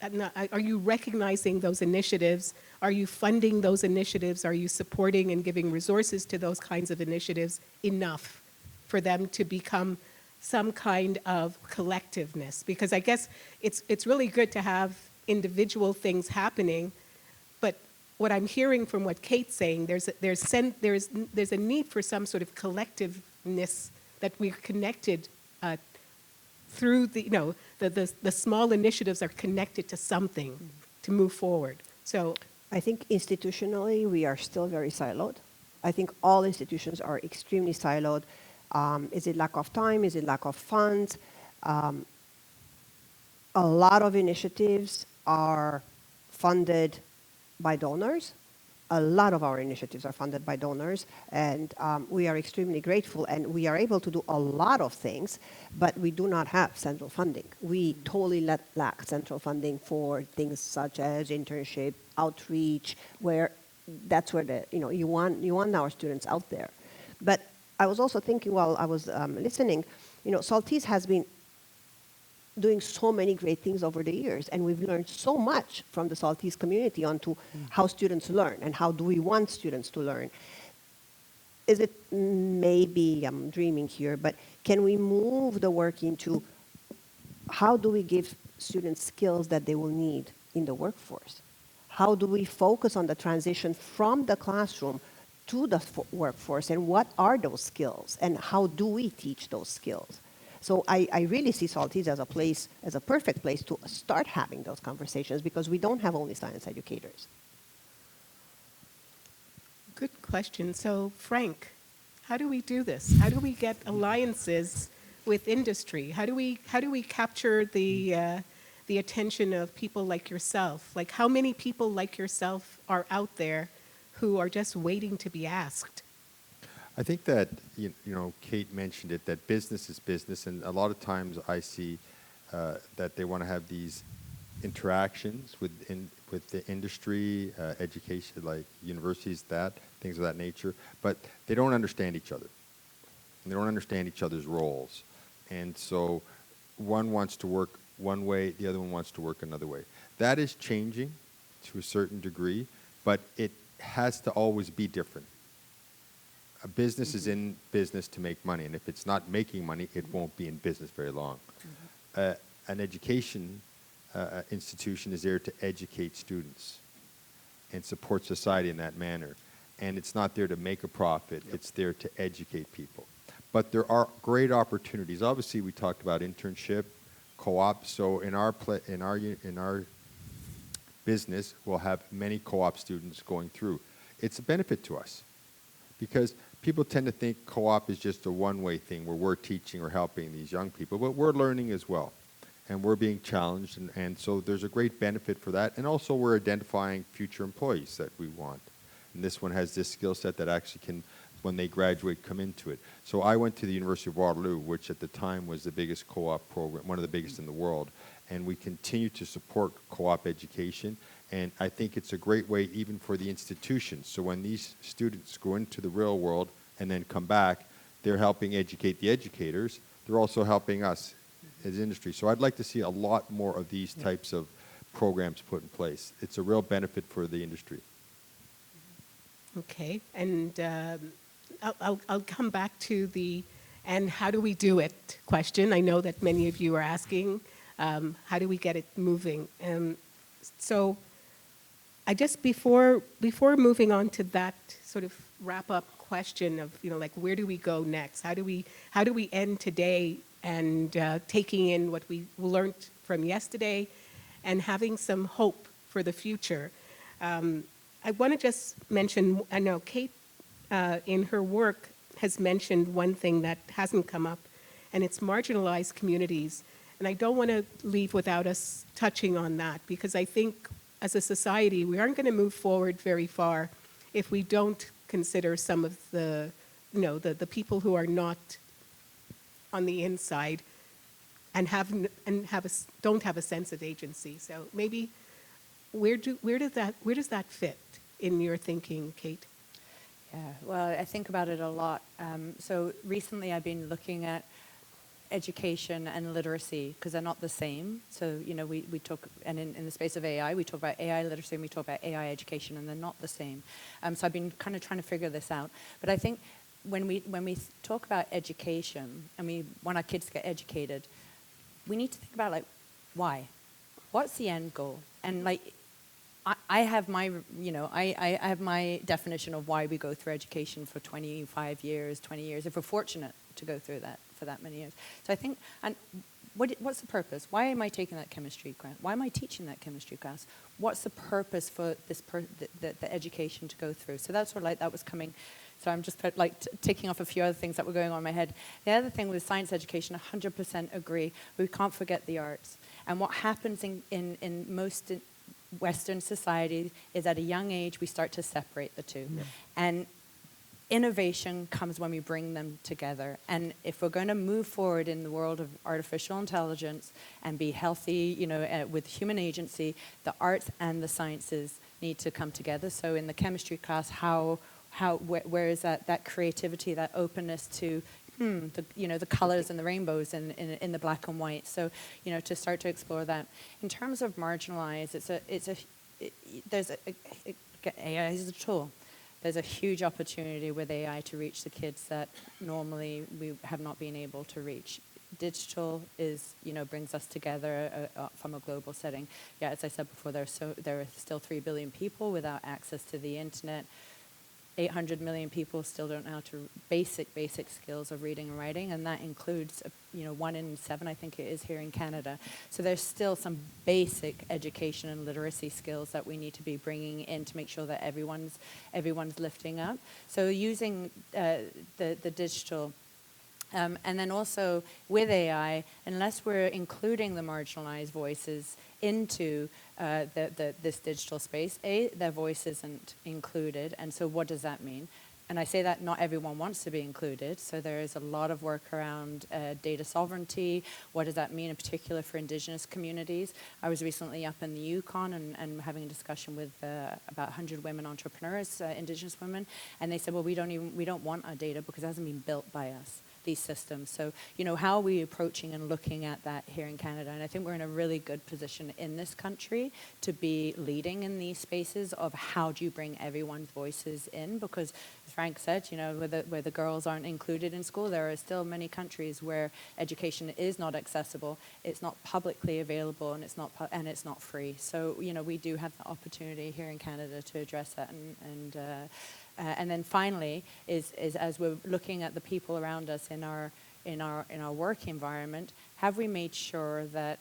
those initiatives? Are you funding those initiatives? Are you supporting and giving resources to those kinds of initiatives enough for them to become some kind of collectiveness? Because I guess it's really good to have individual things happening, but what I'm hearing from what Kate's saying, there's a need for some sort of collectiveness, that we're connected through the small initiatives are connected to something to move forward. So I think institutionally we are still very siloed. I think all institutions are extremely siloed. Is it lack of time? Is it lack of funds? A lot of initiatives are funded by donors. A lot of our initiatives are funded by donors, and we are extremely grateful, and we are able to do a lot of things, but we do not have central funding. We totally lack central funding for things such as internship, outreach, where that's where you want our students out there. But I was also thinking while I was listening, SALTISE has been doing so many great things over the years, and we've learned so much from the SALTISE community onto how students learn and how do we want students to learn. Is it, maybe I'm dreaming here, but can we move the work into how do we give students skills that they will need in the workforce? How do we focus on the transition from the classroom to the workforce, and what are those skills, and how do we teach those skills? So I really see SALTISE as a perfect place to start having those conversations, because we don't have only science educators. good question. So Frank, how do we do this? How do we get alliances with industry? How do we capture the attention of people like yourself? Like, how many people like yourself are out there who are just waiting to be asked? I think that, Kate mentioned it, that business is business, and a lot of times I see that they want to have these interactions with the industry, education, like universities, things of that nature, but they don't understand each other. And they don't understand each other's roles. And so one wants to work one way, the other one wants to work another way. That is changing to a certain degree, but it has to always be different. A business is in business to make money, and if it's not making money, it won't be in business very long. An education institution is there to educate students and support society in that manner. And it's not there to make a profit, it's there to educate people. But there are great opportunities. Obviously, we talked about internship, co-op. So in our business, we'll have many co-op students going through. It's a benefit to us, because people tend to think co-op is just a one-way thing where we're teaching or helping these young people, but we're learning as well. And we're being challenged, and so there's a great benefit for that. And also we're identifying future employees that we want. And this one has this skill set that actually can, when they graduate, come into it. So I went to the University of Waterloo, which at the time was the biggest co-op program, one of the biggest in the world. And we continue to support co-op education. And I think it's a great way even for the institutions. So when these students go into the real world and then come back, they're helping educate the educators. They're also helping us as industry. So I'd like to see a lot more of these types of programs put in place. It's a real benefit for the industry. Okay, and I'll come back to the "and how do we do it" question. I know that many of you are asking, how do we get it moving? So I just, before moving on to that sort of wrap-up question of, like, where do we go next? How do we end today and taking in what we learned from yesterday and having some hope for the future? I want to just mention, I know Kate in her work has mentioned one thing that hasn't come up, and it's marginalized communities. And I don't want to leave without us touching on that, because I think as a society, we aren't going to move forward very far if we don't consider some of the, the people who are not on the inside and don't have a sense of agency. So maybe where does that fit in your thinking, Kate? Yeah, well, I think about it a lot. So recently I've been looking at education and literacy, because they're not the same. So, we talk, and in the space of AI, we talk about AI literacy and we talk about AI education, and they're not the same. So I've been kind of trying to figure this out. But I think when we talk about education and we want our kids to get educated, we need to think about, like, why? What's the end goal? And, like, I have my, I have my definition of why we go through education for 25 years, 20 years, if we're fortunate to go through that for that many years. So I think, and what's the purpose? Why am I taking that chemistry class? Why am I teaching that chemistry class? What's the purpose for this the education to go through? So that's what, like, that was coming. So I'm just ticking off a few other things that were going on in my head. The other thing with science education, 100% agree. We can't forget the arts. And what happens in most Western society is at a young age we start to separate the two. Yeah. And innovation comes when we bring them together. And if we're going to move forward in the world of artificial intelligence and be healthy, with human agency, the arts and the sciences need to come together. So in the chemistry class, where is that creativity, that openness to the colors and the rainbows in the black and white. So, to start to explore that. In terms of marginalized, AI is a tool. There's a huge opportunity with AI to reach the kids that normally we have not been able to reach. Digital brings us together from a global setting. Yeah, as I said before, there are still 3 billion people without access to the internet. 800 million people still don't know how to basic skills of reading and writing, and that includes 1 in 7, I think it is, here in Canada. So there's still some basic education and literacy skills that we need to be bringing in to make sure that everyone's lifting up. So using the digital. And then also with AI, unless we're including the marginalized voices into this digital space, their voice isn't included. And so what does that mean? And I say that not everyone wants to be included. So there is a lot of work around data sovereignty. What does that mean in particular for Indigenous communities? I was recently up in the Yukon and having a discussion with about 100 women entrepreneurs, Indigenous women. And they said, well, we don't want our data because it hasn't been built by us, these systems. So, how are we approaching and looking at that here in Canada? And I think we're in a really good position in this country to be leading in these spaces of how do you bring everyone's voices in? Because, as Frank said, where the girls aren't included in school, there are still many countries where education is not accessible, it's not publicly available, and it's not free. So, we do have the opportunity here in Canada to address that and then finally, is as we're looking at the people around us in our work environment, have we made sure that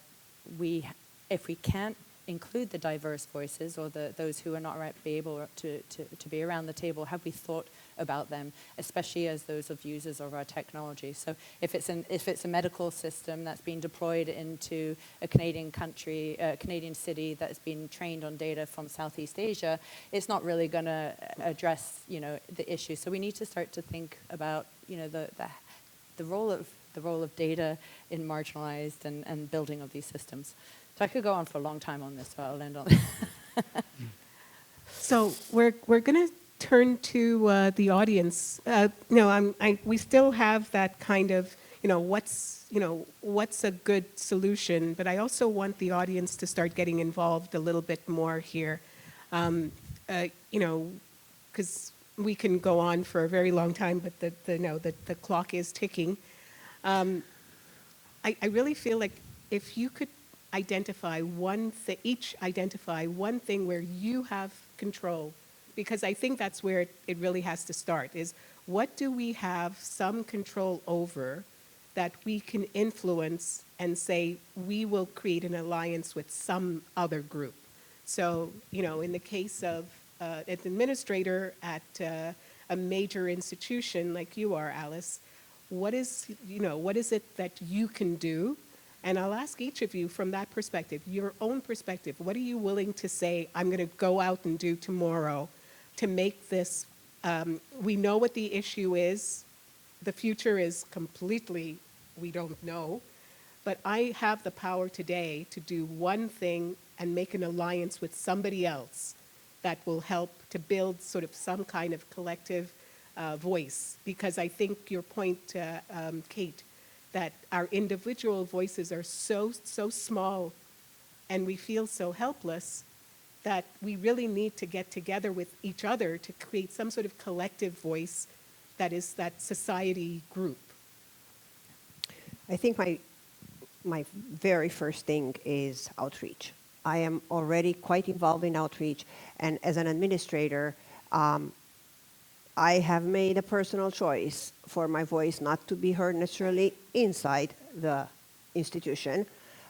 if we can't include the diverse voices or those who are not able to be around the table, have we thought about them, especially as those of users of our technology? So if it's a medical system that's been deployed into a Canadian city that's been trained on data from Southeast Asia, it's not really going to address the issue. So we need to start to think about the role of data in marginalized and building of these systems. So I could go on for a long time on this, so I'll end on that. So we're going to turn to the audience. We still have that kind of, what's a good solution, but I also want the audience to start getting involved a little bit more here, because we can go on for a very long time, but the clock is ticking. I really feel like if you could identify each identify one thing where you have control, because I think that's where it really has to start, is what do we have some control over that we can influence and say we will create an alliance with some other group. So, in the case of an administrator at a major institution like you are, Alice, what is it that you can do? And I'll ask each of you from that perspective, your own perspective, what are you willing to say, I'm going to go out and do tomorrow to make this, we know what the issue is, the future is completely, we don't know, but I have the power today to do one thing and make an alliance with somebody else that will help to build sort of some kind of collective voice. Because I think your point, Kate, that our individual voices are so small and we feel so helpless that we really need to get together with each other to create some sort of collective voice that is that society group. I think my very first thing is outreach. I am already quite involved in outreach, and as an administrator, I have made a personal choice for my voice not to be heard necessarily inside the institution,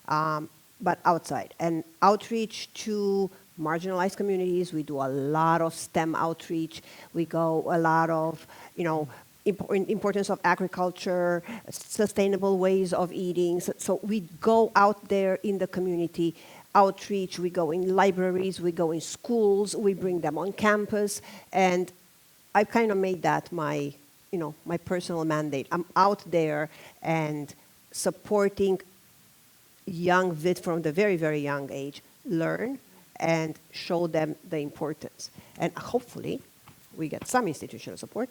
but outside. And outreach to marginalized communities, we do a lot of STEM outreach. We go a lot of, importance of agriculture, sustainable ways of eating. So we go out there in the community, outreach, we go in libraries, we go in schools, we bring them on campus, and I've kind of made that my personal mandate. I'm out there and supporting young vids from the very, very young age learn and show them the importance. And hopefully we get some institutional support.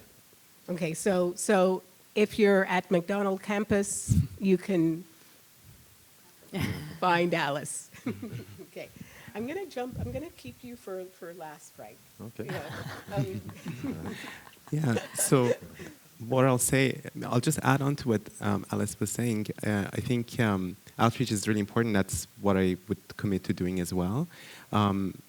Okay, so if you're at McDonald campus, you can find Alice. Okay, I'm gonna keep you for last, Frank. Okay. Yeah, so what I'll say, I'll just add on to what Alice was saying. I think outreach is really important. That's what I would commit to doing as well.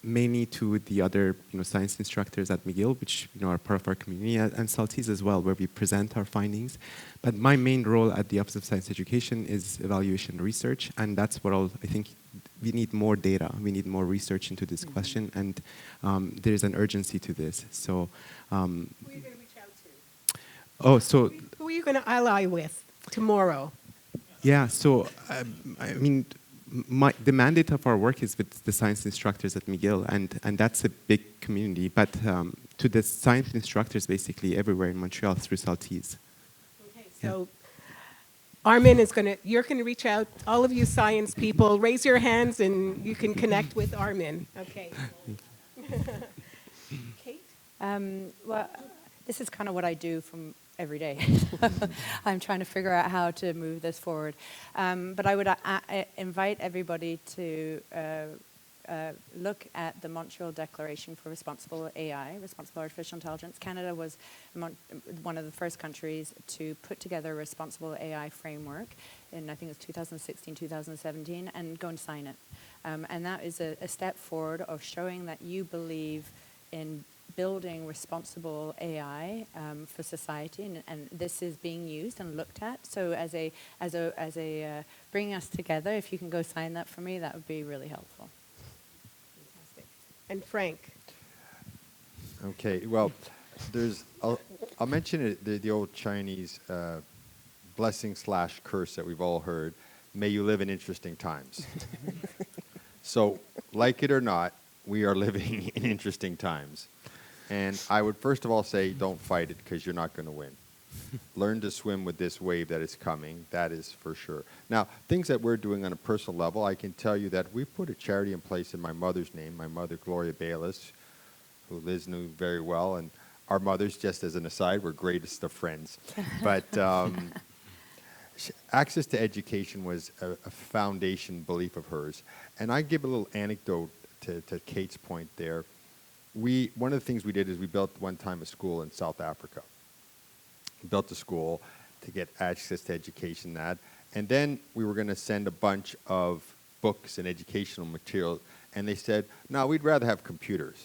Mainly to the other science instructors at McGill, which are part of our community, and SALTISE as well, where we present our findings. But my main role at the Office of Science Education is evaluation research, and that's what I think we need more data. We need more research into this question, and there's an urgency to this. So. Who are you going to reach out to? Oh, so. Who are you going to ally with tomorrow? Yeah, so I mean, the mandate of our work is with the science instructors at McGill, and that's a big community, but to the science instructors basically everywhere in Montreal through SALTISE. Okay, so Armin you're going to reach out, all of you science people, raise your hands and you can connect with Armin. Okay. Kate? Well, this is kind of what I do from every day. I'm trying to figure out how to move this forward. But I would invite everybody to look at the Montreal Declaration for Responsible AI, Responsible Artificial Intelligence. Canada was one of the first countries to put together a responsible AI framework in, I think it was 2016, 2017, and go and sign it. And that is a step forward of showing that you believe in building responsible AI for society, and this is being used and looked at. So as a bringing us together, if you can go sign that for me, that would be really helpful. Fantastic. And Frank? Okay, well, I'll mention it, the old Chinese blessing/curse that we've all heard. May you live in interesting times. So, like it or not, we are living in interesting times. And I would first of all say, don't fight it, because you're not going to win. Learn to swim with this wave that is coming. That is for sure. Now, things that we're doing on a personal level, I can tell you that we put a charity in place in my mother's name, my mother, Gloria Bayless, who Liz knew very well. And our mothers, just as an aside, were greatest of friends. But access to education was a foundation belief of hers. And I give a little anecdote to Kate's point there. One of the things we did is we built one time a school in South Africa. We built a school to get access to education, and then we were going to send a bunch of books and educational material, and they said, no, we'd rather have computers.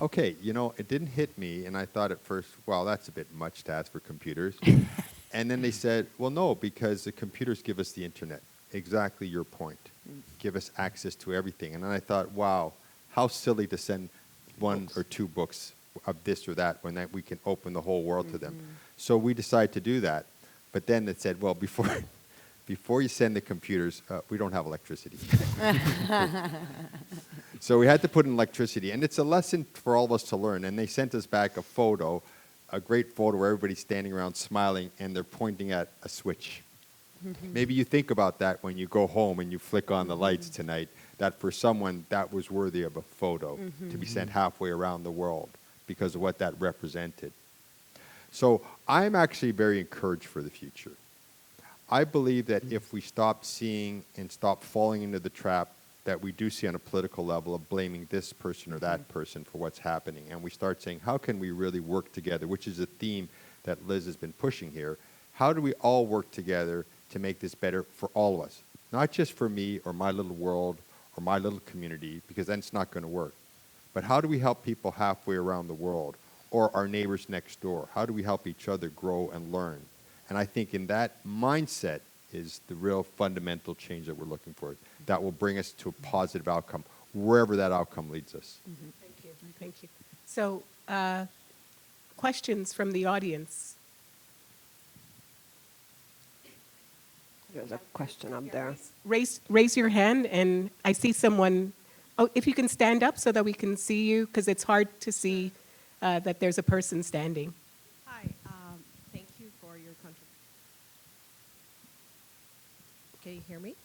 Okay, it didn't hit me, and I thought at first, well, that's a bit much to ask for computers. And then they said, well, no, because the computers give us the internet. Exactly your point. Give us access to everything. And then I thought, wow, how silly to send one or two books of this or that when we can open the whole world to them. So we decided to do that. But then it said, well, before you send the computers, we don't have electricity. So we had to put in electricity. And it's a lesson for all of us to learn. And they sent us back a photo, a great photo where everybody's standing around smiling and they're pointing at a switch. Maybe you think about that when you go home and you flick on the lights tonight, that for someone that was worthy of a photo to be sent halfway around the world because of what that represented. So I'm actually very encouraged for the future. I believe that if we stop seeing and stop falling into the trap that we do see on a political level of blaming this person or that person for what's happening, and we start saying, how can we really work together, which is a theme that Liz has been pushing here. How do we all work together to make this better for all of us? Not just for me or my little world or my little community, because then it's not going to work. But how do we help people halfway around the world or our neighbors next door? How do we help each other grow and learn? And I think in that mindset is the real fundamental change that we're looking for that will bring us to a positive outcome, wherever that outcome leads us. Thank you. Thank you. So, questions from the audience? There's a question up there. Raise your hand, and I see someone. Oh, if you can stand up so that we can see you, because it's hard to see that there's a person standing. Hi, thank you for your contribution. Can you hear me?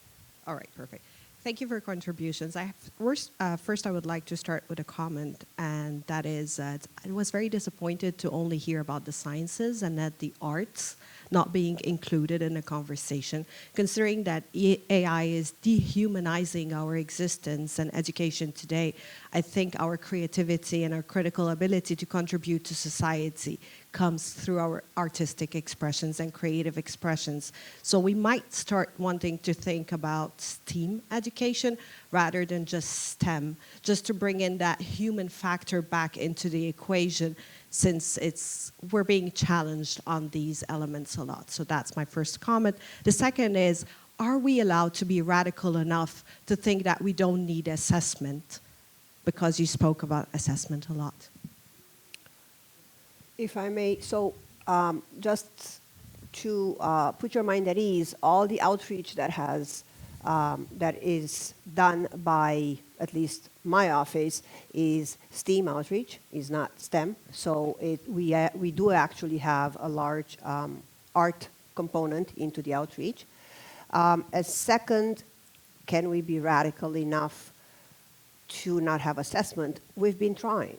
All right, perfect. Thank you for your contributions. First, I would like to start with a comment, and that is I was very disappointed to only hear about the sciences and that the arts not being included in the conversation, considering that AI is dehumanizing our existence and education today. I think our creativity and our critical ability to contribute to society comes through our artistic expressions and creative expressions. So we might start wanting to think about STEAM education rather than just STEM, just to bring in that human factor back into the equation, since we're being challenged on these elements a lot. So that's my first comment. The second is, are we allowed to be radical enough to think that we don't need assessment? Because you spoke about assessment a lot. If I may, so just to put your mind at ease, all the outreach that is done by at least my office is STEAM outreach, is not STEM. So we do actually have a large art component into the outreach. As second, can we be radical enough to not have assessment? We've been trying.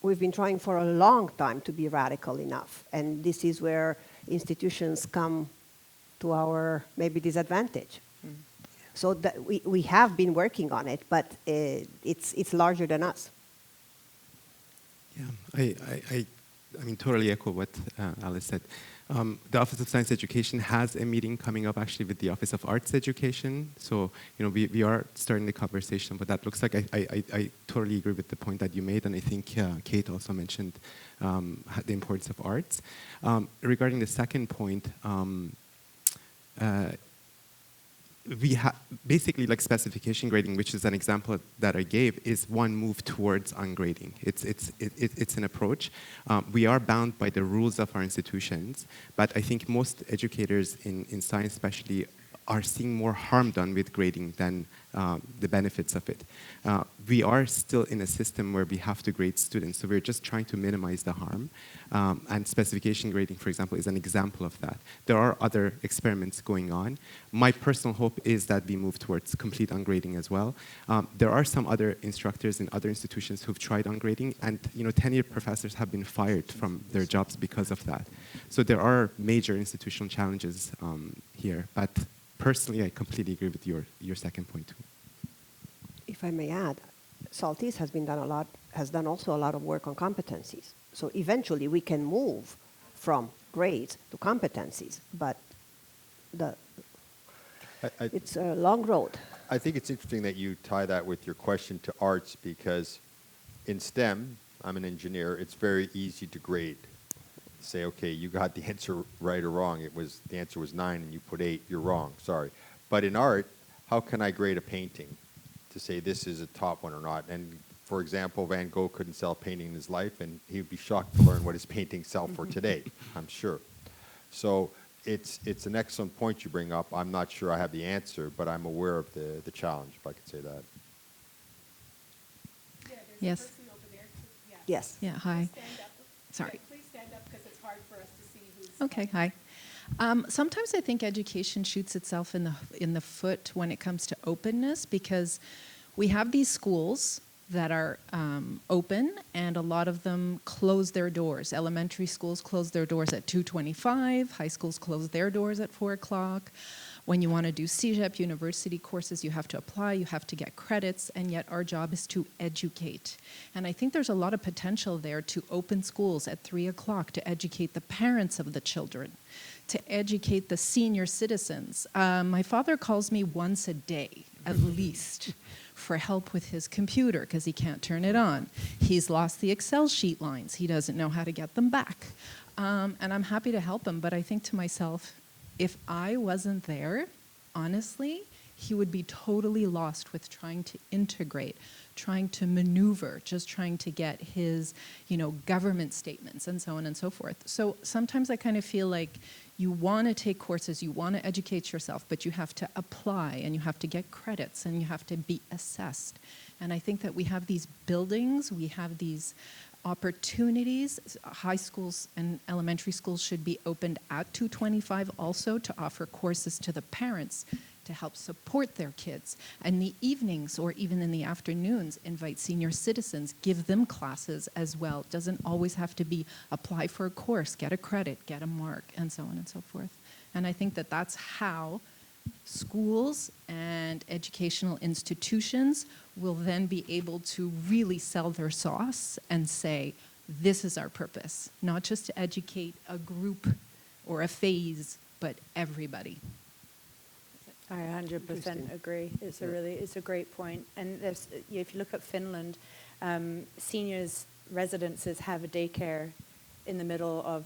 We've been trying for a long time to be radical enough. And this is where institutions come to our maybe disadvantage. So that we have been working on it, but it's larger than us. Yeah, I mean, totally echo what Alice said. The Office of Science Education has a meeting coming up actually with the Office of Arts Education. So, you know, we are starting the conversation, what that looks like. I totally agree with the point that you made, and I think Kate also mentioned the importance of arts. Regarding the second point, we have basically like specification grading, which is an example that I gave, is one move towards ungrading. It's an approach. We are bound by the rules of our institutions, but I think most educators in science especially are seeing more harm done with grading than the benefits of it. We are still in a system where we have to grade students, so we're just trying to minimize the harm. And specification grading, for example, is an example of that. There are other experiments going on. My personal hope is that we move towards complete ungrading as well. There are some other instructors in other institutions who've tried ungrading, and tenured professors have been fired from their jobs because of that. So there are major institutional challenges here, but personally, I completely agree with your second point too. If I may add, SALTISE has done also a lot of work on competencies. So eventually we can move from grades to competencies, but it's a long road. I think it's interesting that you tie that with your question to arts, because in STEM, I'm an engineer, it's very easy to grade. Say, okay, you got the answer right or wrong. The answer was 9 and you put 8, you're wrong, sorry. But in art, how can I grade a painting to say this is a top one or not? And for example, Van Gogh couldn't sell a painting in his life, and he'd be shocked to learn what his paintings sell for today, I'm sure. So it's an excellent point you bring up. I'm not sure I have the answer, but I'm aware of the challenge, if I could say that. Yeah, there's Yes. a person over there. Yeah. Yes. Yeah, hi. Stand up. Sorry. Yeah, please stand up because it's hard for us to see who's. Okay, hi. Sometimes I think education shoots itself in the foot when it comes to openness, because we have these schools that are open, and a lot of them close their doors. Elementary schools close their doors at 2:25. High schools close their doors at 4 o'clock. When you want to do CEGEP university courses, you have to apply, you have to get credits, and yet our job is to educate. And I think there's a lot of potential there to open schools at 3 o'clock to educate the parents of the children, to educate the senior citizens. My father calls me once a day, at least, for help with his computer because he can't turn it on. He's lost the Excel sheet lines. He doesn't know how to get them back. And I'm happy to help him, but I think to myself, if I wasn't there, honestly, he would be totally lost with trying to integrate, trying to maneuver, just trying to get his, government statements and so on and so forth. So sometimes I kind of feel like you want to take courses, you want to educate yourself, but you have to apply and you have to get credits and you have to be assessed. And I think that we have these buildings, we have these opportunities. High schools and elementary schools should be opened at 2:25 also to offer courses to the parents to help support their kids. And the evenings or even in the afternoons, invite senior citizens, give them classes as well. It doesn't always have to be apply for a course, get a credit, get a mark, and so on and so forth. And I think that that's how schools and educational institutions will then be able to really sell their sauce and say, this is our purpose, not just to educate a group or a phase, but everybody. I 100% agree. It's a great point. And if you look at Finland, seniors' residences have a daycare in the middle of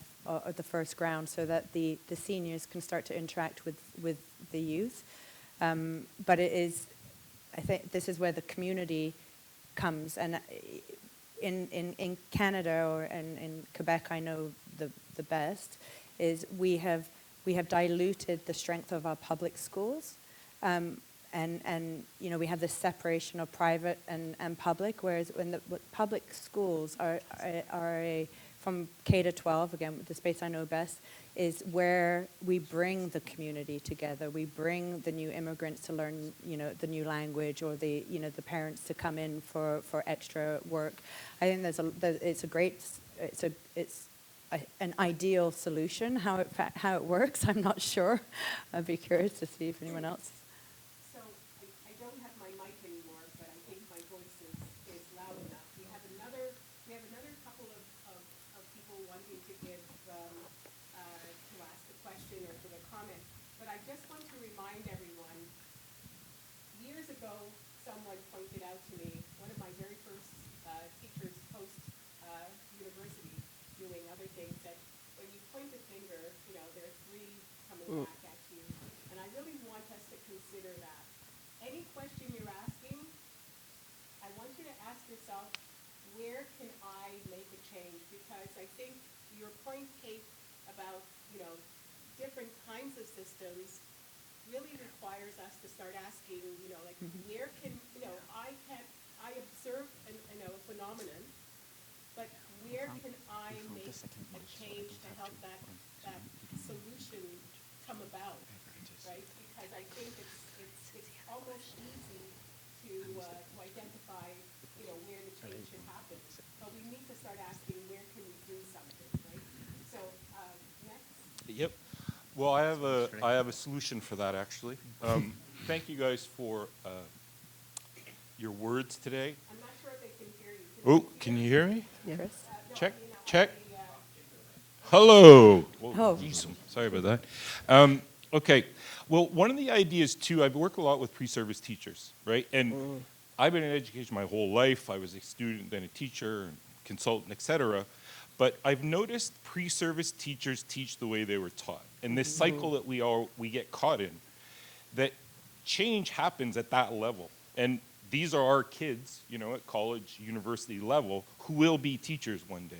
the first ground so that the seniors can start to interact with the youth. But I think this is where the community comes. And in Canada or in Quebec, I know the best, is we have diluted the strength of our public schools. And we have this separation of private and public, whereas when the public schools are from K to 12, again, the space I know best, is where we bring the community together. We bring the new immigrants to learn, the new language, or the parents to come in for extra work. I think it's an ideal solution. How it works, I'm not sure. I'd be curious to see if anyone else. So I don't have my mic anymore, but I think my voice is loud enough. We have another couple of people wanting to give to ask a question or give a comment. But I just want to remind everyone, years ago, someone pointed out to me, one of my very first teachers post-university, doing other things, that when you point the finger, there are three coming back at you. And I really want us to consider that. Any question you're asking, I want you to ask yourself, where can I make a change? Because I think your point, Kate, about, different kinds of systems really requires us to start asking, where can, I observe a phenomenon, but where can I make a change to help that solution come about, right? Because I think it's almost easy to identify, where the change should happen. But we need to start asking, where can we do something, right? So, next. Yep. Well, I have a solution for that, actually. Thank you guys for your words today. I'm not sure if they can hear you. Can you hear me? Chris? Check. Hello. Whoa, Oh. geez, sorry about that. Okay. Well, one of the ideas, too, I've worked a lot with pre-service teachers, right? And I've been in education my whole life. I was a student, then a teacher, and consultant, et cetera. But I've noticed pre-service teachers teach the way they were taught. And this cycle that we get caught in, that change happens at that level. And these are our kids, at college, university level, who will be teachers one day.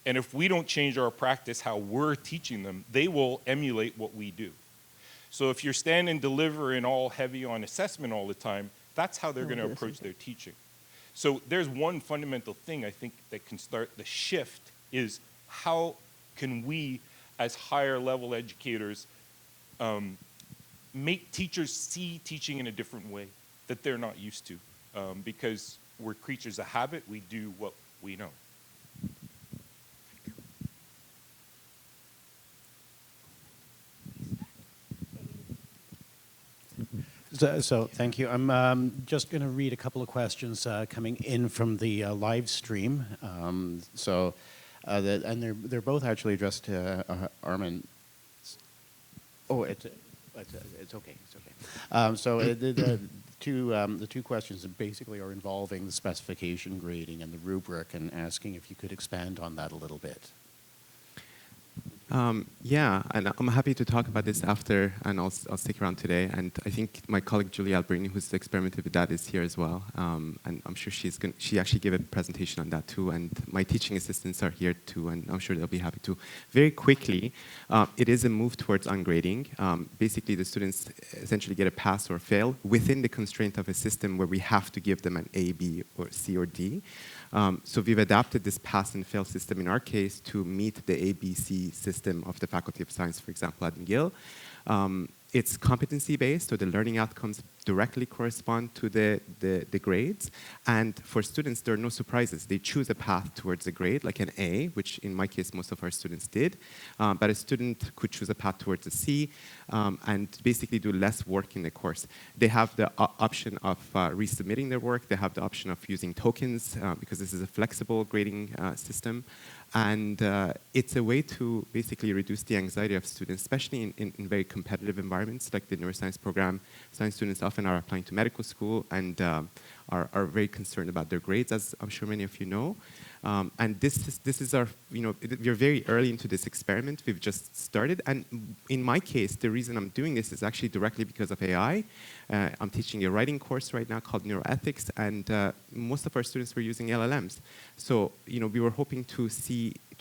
And if we don't change our practice, how we're teaching them, they will emulate what we do. So if you're stand and deliver and all heavy on assessment all the time, that's how they're going to approach their teaching. So there's one fundamental thing I think that can start the shift is how can we, as higher level educators, make teachers see teaching in a different way that they're not used to. Because we're creatures of habit. We do what we know. So thank you. I'm just going to read a couple of questions coming in from the live stream. And they're both actually addressed to Armin. Oh, it's okay. It's okay. The two questions basically are involving the specification grading and the rubric, and asking if you could expand on that a little bit. Yeah, and I'm happy to talk about this after, and I'll stick around today. And I think my colleague Julie Alberini, who's experimented with that, is here as well. And I'm sure she actually gave a presentation on that too. And my teaching assistants are here too, and I'm sure they'll be happy to. Very quickly, it is a move towards ungrading. Basically, the students essentially get a pass or fail within the constraint of a system where we have to give them an A, B, or C, or D. So we've adapted this pass and fail system in our case to meet the ABC system of the Faculty of Science, for example, at McGill. It's competency-based, so the learning outcomes directly correspond to the grades. And for students, there are no surprises. They choose a path towards a grade, like an A, which in my case, most of our students did. But a student could choose a path towards a C and basically do less work in the course. They have the option of resubmitting their work. They have the option of using tokens because this is a flexible grading system. And it's a way to basically reduce the anxiety of students, especially in very competitive environments like the neuroscience program. Science students often are applying to medical school and are very concerned about their grades, as I'm sure many of you know. And this is our, we're very early into this experiment. We've just started. And in my case, the reason I'm doing this is actually directly because of AI. I'm teaching a writing course right now called Neuroethics, and most of our students were using LLMs. So, we were hoping to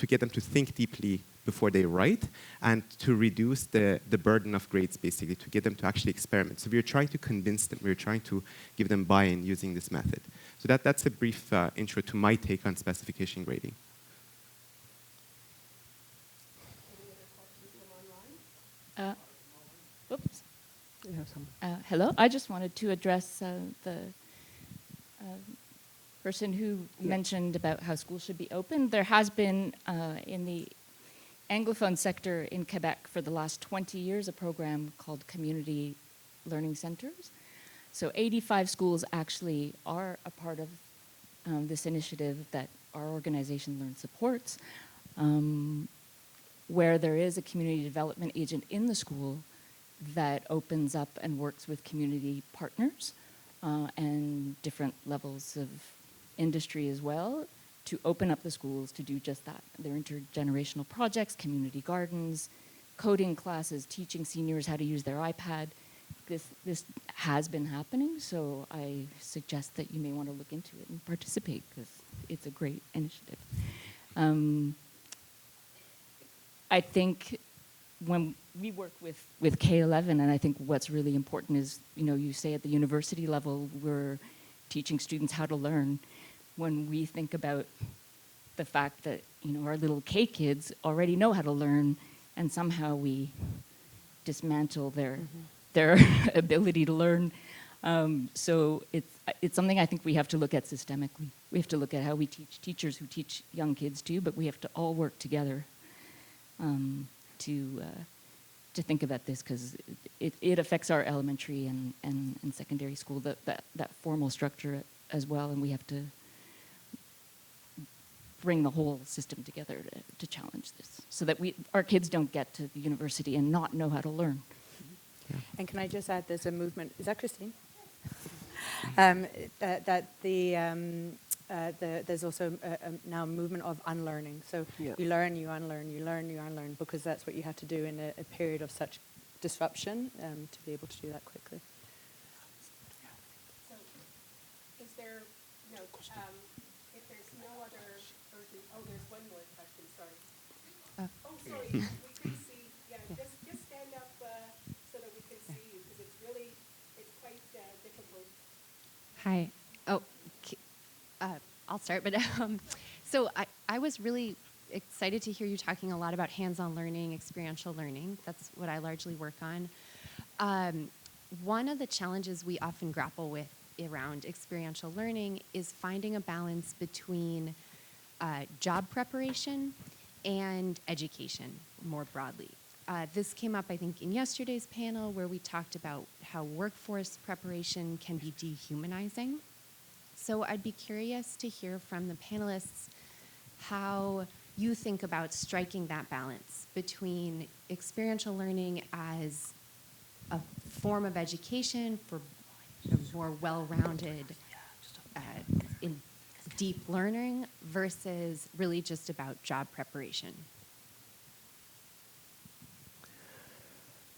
get them to think deeply before they write, and to reduce the burden of grades, basically, to get them to actually experiment. So we were trying to convince them, we were trying to give them buy-in using this method. So that's a brief intro to my take on specification grading. Oops. Hello. I just wanted to address the person who mentioned about how schools should be open. There has been in the Anglophone sector in Quebec for the last 20 years a program called Community Learning Centers. So 85 schools actually are a part of this initiative that our organization Learn supports, where there is a community development agent in the school that opens up and works with community partners and different levels of industry as well to open up the schools to do just that. They're intergenerational projects, community gardens, coding classes, teaching seniors how to use their iPad. This has been happening, so I suggest that you may want to look into it and participate because it's a great initiative. I think when we work with K11, and I think what's really important is, you say at the university level, we're teaching students how to learn. When we think about the fact that, our little K kids already know how to learn, and somehow we dismantle their ability to learn. So it's something I think we have to look at systemically. We have to look at how we teach teachers who teach young kids too, but we have to all work together to think about this, because it affects our elementary and secondary school, that formal structure as well, and we have to bring the whole system together to challenge this, so that our kids don't get to the university and not know how to learn. Yeah. And can I just add, there's a movement, is that Christine? There's also now a movement of unlearning. So you learn, you unlearn, you learn, you unlearn, because that's what you have to do in a period of such disruption to be able to do that quickly. So, is there, if there's no other urgent, there's one more question, sorry. Sorry, we can see, just stand up so that we can see you, because it's quite difficult. Hi. I'll start, but so I was really excited to hear you talking a lot about hands-on learning, experiential learning. That's what I largely work on. One of the challenges we often grapple with around experiential learning is finding a balance between job preparation and education more broadly. This came up, I think, in yesterday's panel where we talked about how workforce preparation can be dehumanizing. So I'd be curious to hear from the panelists how you think about striking that balance between experiential learning as a form of education for a more well-rounded, in deep learning versus really just about job preparation.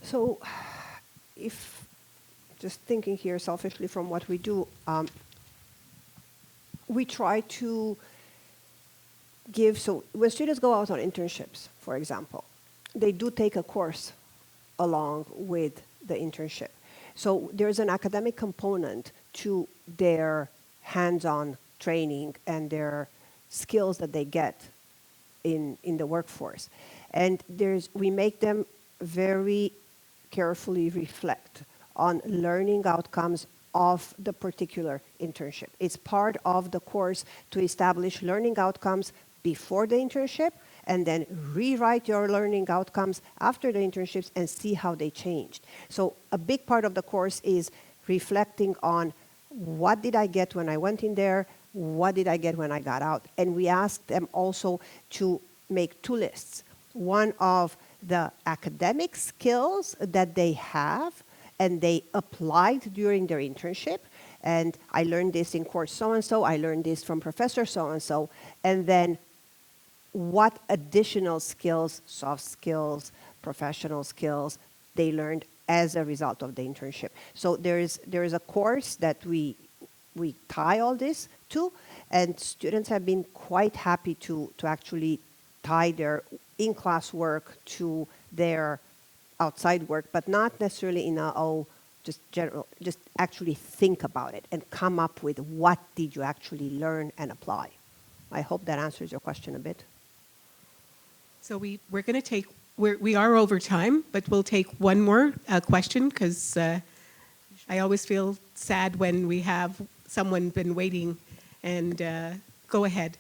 So if, just thinking here selfishly from what we do, we try to give, so when students go out on internships, for example, they do take a course along with the internship. So there's an academic component to their hands-on training and their skills that they get in the workforce. And we make them very carefully reflect on learning outcomes of the particular internship. It's part of the course to establish learning outcomes before the internship and then rewrite your learning outcomes after the internships and see how they changed. So a big part of the course is reflecting on what did I get when I went in there, what did I get when I got out. And we ask them also to make two lists. One of the academic skills that they have and they applied during their internship. And I learned this in course so-and-so, I learned this from professor so-and-so, and then what additional skills, soft skills, professional skills, they learned as a result of the internship. So there is a course that we tie all this to, and students have been quite happy to actually tie their in-class work to their outside work, but not necessarily in a, just actually think about it and come up with what did you actually learn and apply. I hope that answers your question a bit. So we're going to take, we are over time, but we'll take one more question because I always feel sad when we have someone been waiting, and go ahead.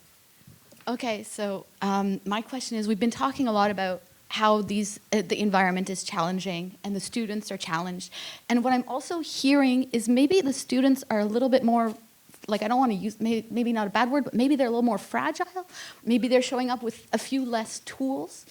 Okay, so my question is, we've been talking a lot about how the environment is challenging and the students are challenged. And what I'm also hearing is maybe the students are a little bit more, like, I don't want to use, maybe not a bad word, but maybe they're a little more fragile. Maybe they're showing up with a few less tools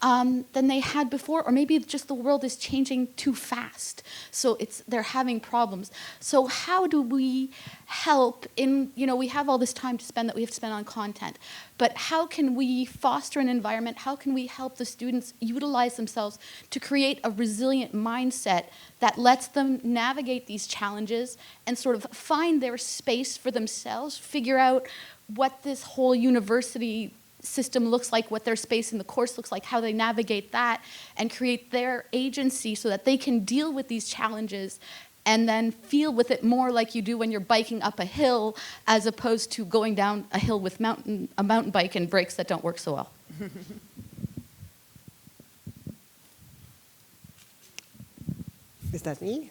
than they had before, or maybe just the world is changing too fast. So they're having problems. So how do we help in, we have all this time to spend that we have to spend on content, but how can we foster an environment, how can we help the students utilize themselves to create a resilient mindset that lets them navigate these challenges and sort of find their space for themselves, figure out what this whole university system looks like, what their space in the course looks like, how they navigate that, and create their agency so that they can deal with these challenges and then feel with it more like you do when you're biking up a hill as opposed to going down a hill with a mountain bike and brakes that don't work so well. Is that me?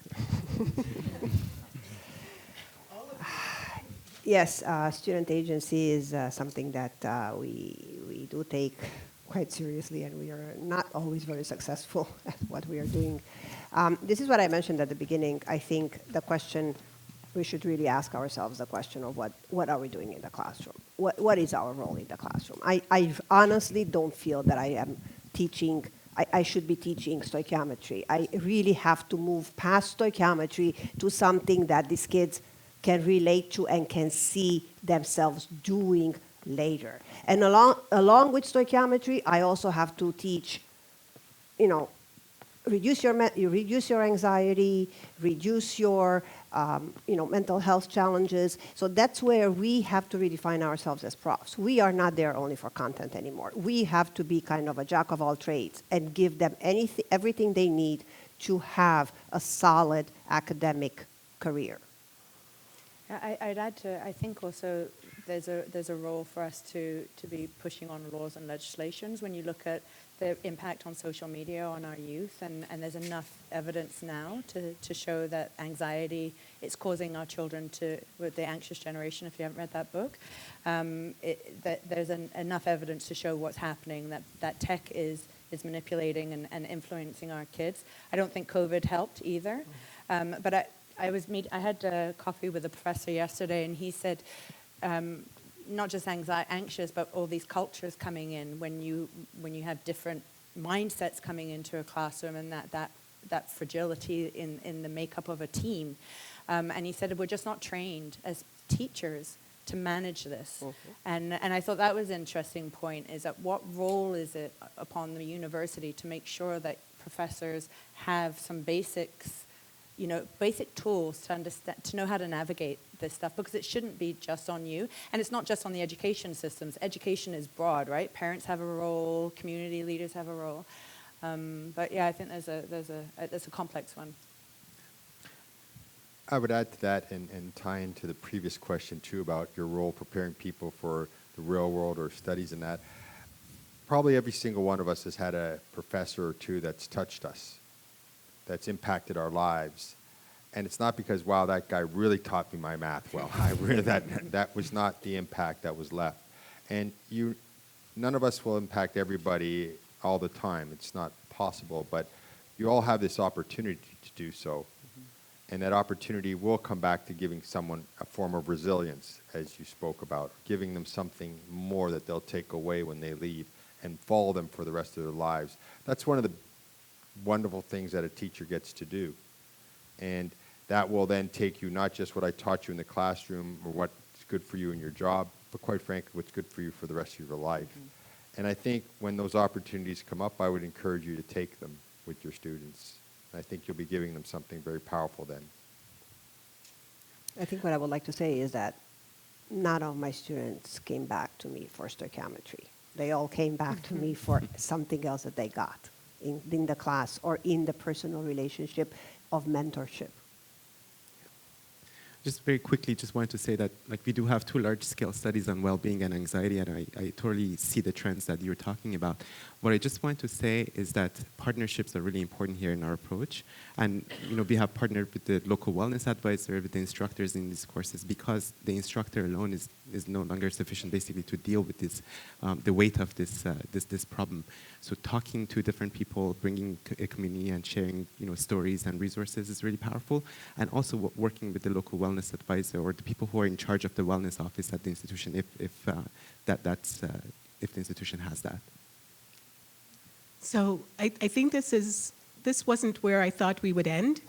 Yes, student agency is something that we do take quite seriously, and we are not always very successful at what we are doing. This is what I mentioned at the beginning. I think the question, we should really ask ourselves the question of what are we doing in the classroom? What is our role in the classroom? I honestly don't feel that I am teaching, I should be teaching stoichiometry. I really have to move past stoichiometry to something that these kids can relate to and can see themselves doing later. And along with stoichiometry, I also have to teach, reduce your anxiety, reduce your mental health challenges. So that's where we have to redefine ourselves as profs. We are not there only for content anymore. We have to be kind of a jack of all trades and give them everything they need to have a solid academic career. I'd add to, I think also there's a role for us to be pushing on laws and legislations when you look at the impact on social media on our youth, and there's enough evidence now to show that anxiety, it's causing our children to, with the anxious generation, if you haven't read that book, that there's enough evidence to show what's happening, that tech is manipulating and influencing our kids. I don't think COVID helped either, but I had coffee with a professor yesterday, and he said, not just anxious, but all these cultures coming in when you have different mindsets coming into a classroom, and that fragility in the makeup of a team. And he said, we're just not trained as teachers to manage this. And I thought that was an interesting point, is that what role is it upon the university to make sure that professors have some basics, basic tools to understand, to know how to navigate this stuff, because it shouldn't be just on you. And it's not just on the education systems. Education is broad, right? Parents have a role, community leaders have a role. But yeah, I think there's a complex one. I would add to that and tie into the previous question too about your role preparing people for the real world or studies in that. Probably every single one of us has had a professor or two that's touched us, that's impacted our lives. And it's not because, wow, that guy really taught me my math well. That was not the impact that was left. And none of us will impact everybody all the time. It's not possible, but you all have this opportunity to do so. And that opportunity will come back to giving someone a form of resilience, as you spoke about, giving them something more that they'll take away when they leave and follow them for the rest of their lives. That's one of the wonderful things that a teacher gets to do. And that will then take you not just what I taught you in the classroom or what's good for you in your job, but quite frankly, what's good for you for the rest of your life. And I think when those opportunities come up, I would encourage you to take them with your students. I think you'll be giving them something very powerful then. I think what I would like to say is that none of my students came back to me for stoichiometry. They all came back to me for something else that they got in the class or in the personal relationship of mentorship. Just very quickly, just wanted to say that we do have 2 large-scale studies on well-being and anxiety, and I totally see the trends that you're talking about. What I just want to say is that partnerships are really important here in our approach. And we have partnered with the local wellness advisor, with the instructors in these courses, because the instructor alone is no longer sufficient basically to deal with this, the weight of this problem. So talking to different people, bringing a community and sharing stories and resources is really powerful. And also working with the local wellness advisor or the people who are in charge of the wellness office at the institution, if the institution has that. So I think this wasn't where I thought we would end,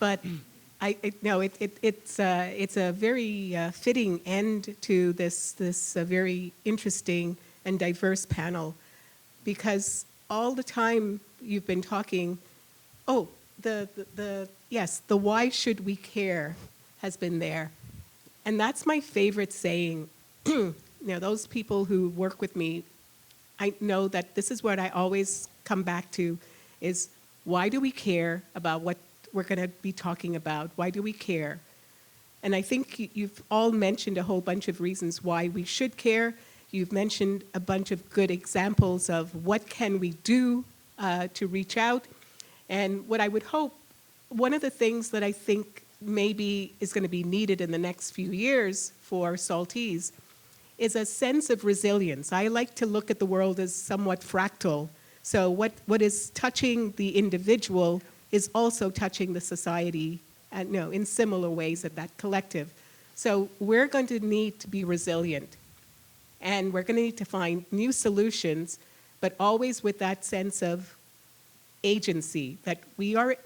but it's a very fitting end to this very interesting and diverse panel, because all the time you've been talking, the why should we care has been there, and that's my favorite saying. Those people who work with me, I know that this is what I always come back to, is why do we care about what we're going to be talking about? Why do we care? And I think you've all mentioned a whole bunch of reasons why we should care. You've mentioned a bunch of good examples of what can we do to reach out. And what I would hope, one of the things that I think maybe is going to be needed in the next few years for SALTISE is a sense of resilience. I like to look at the world as somewhat fractal. So what is touching the individual is also touching the society in similar ways at that collective. So we're going to need to be resilient. And we're going to need to find new solutions, but always with that sense of agency, that we are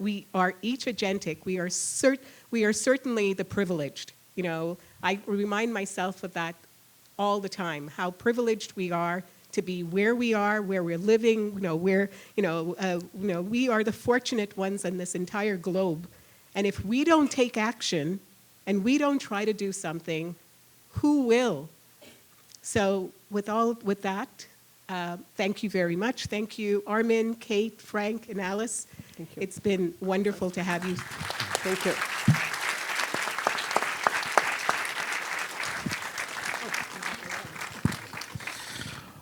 each agentic. We are certainly the privileged. I remind myself of that all the time, how privileged we are to be where we are, where we're living, we are the fortunate ones on this entire globe. And if we don't take action and we don't try to do something, who will? So with that, thank you very much. Thank you, Armin, Kate, Frank, and Alice. Thank you. It's been wonderful to have you. Thank you.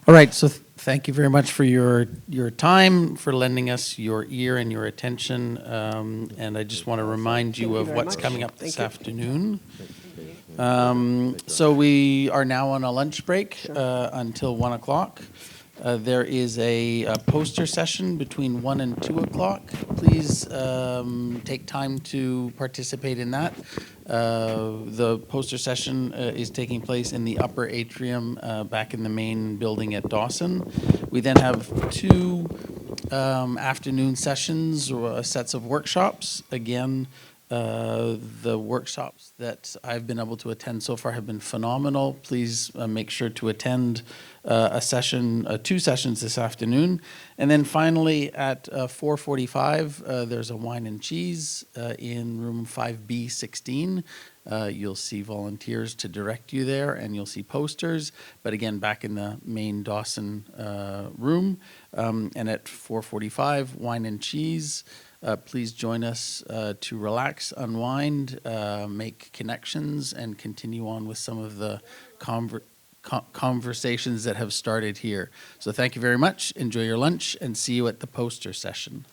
All right, so thank you very much for your time, for lending us your ear and your attention. And I just want to remind you Thank you of very what's much. coming up this Thank you. afternoon. So we are now on a lunch break until 1 o'clock. There is a poster session between 1 and 2 o'clock. Please take time to participate in that. The poster session is taking place in the upper atrium back in the main building at Dawson. We then have 2 afternoon sessions or sets of workshops. Again, the workshops that I've been able to attend so far have been phenomenal. Please make sure to attend a session, 2 sessions this afternoon. And then finally at 4:45, there's a wine and cheese in room 5B16. You'll see volunteers to direct you there, and you'll see posters, but again, back in the main Dawson room. And at 4:45, wine and cheese. Please join us to relax, unwind, make connections, and continue on with some of the conversations that have started here. So thank you very much. Enjoy your lunch, and see you at the poster session.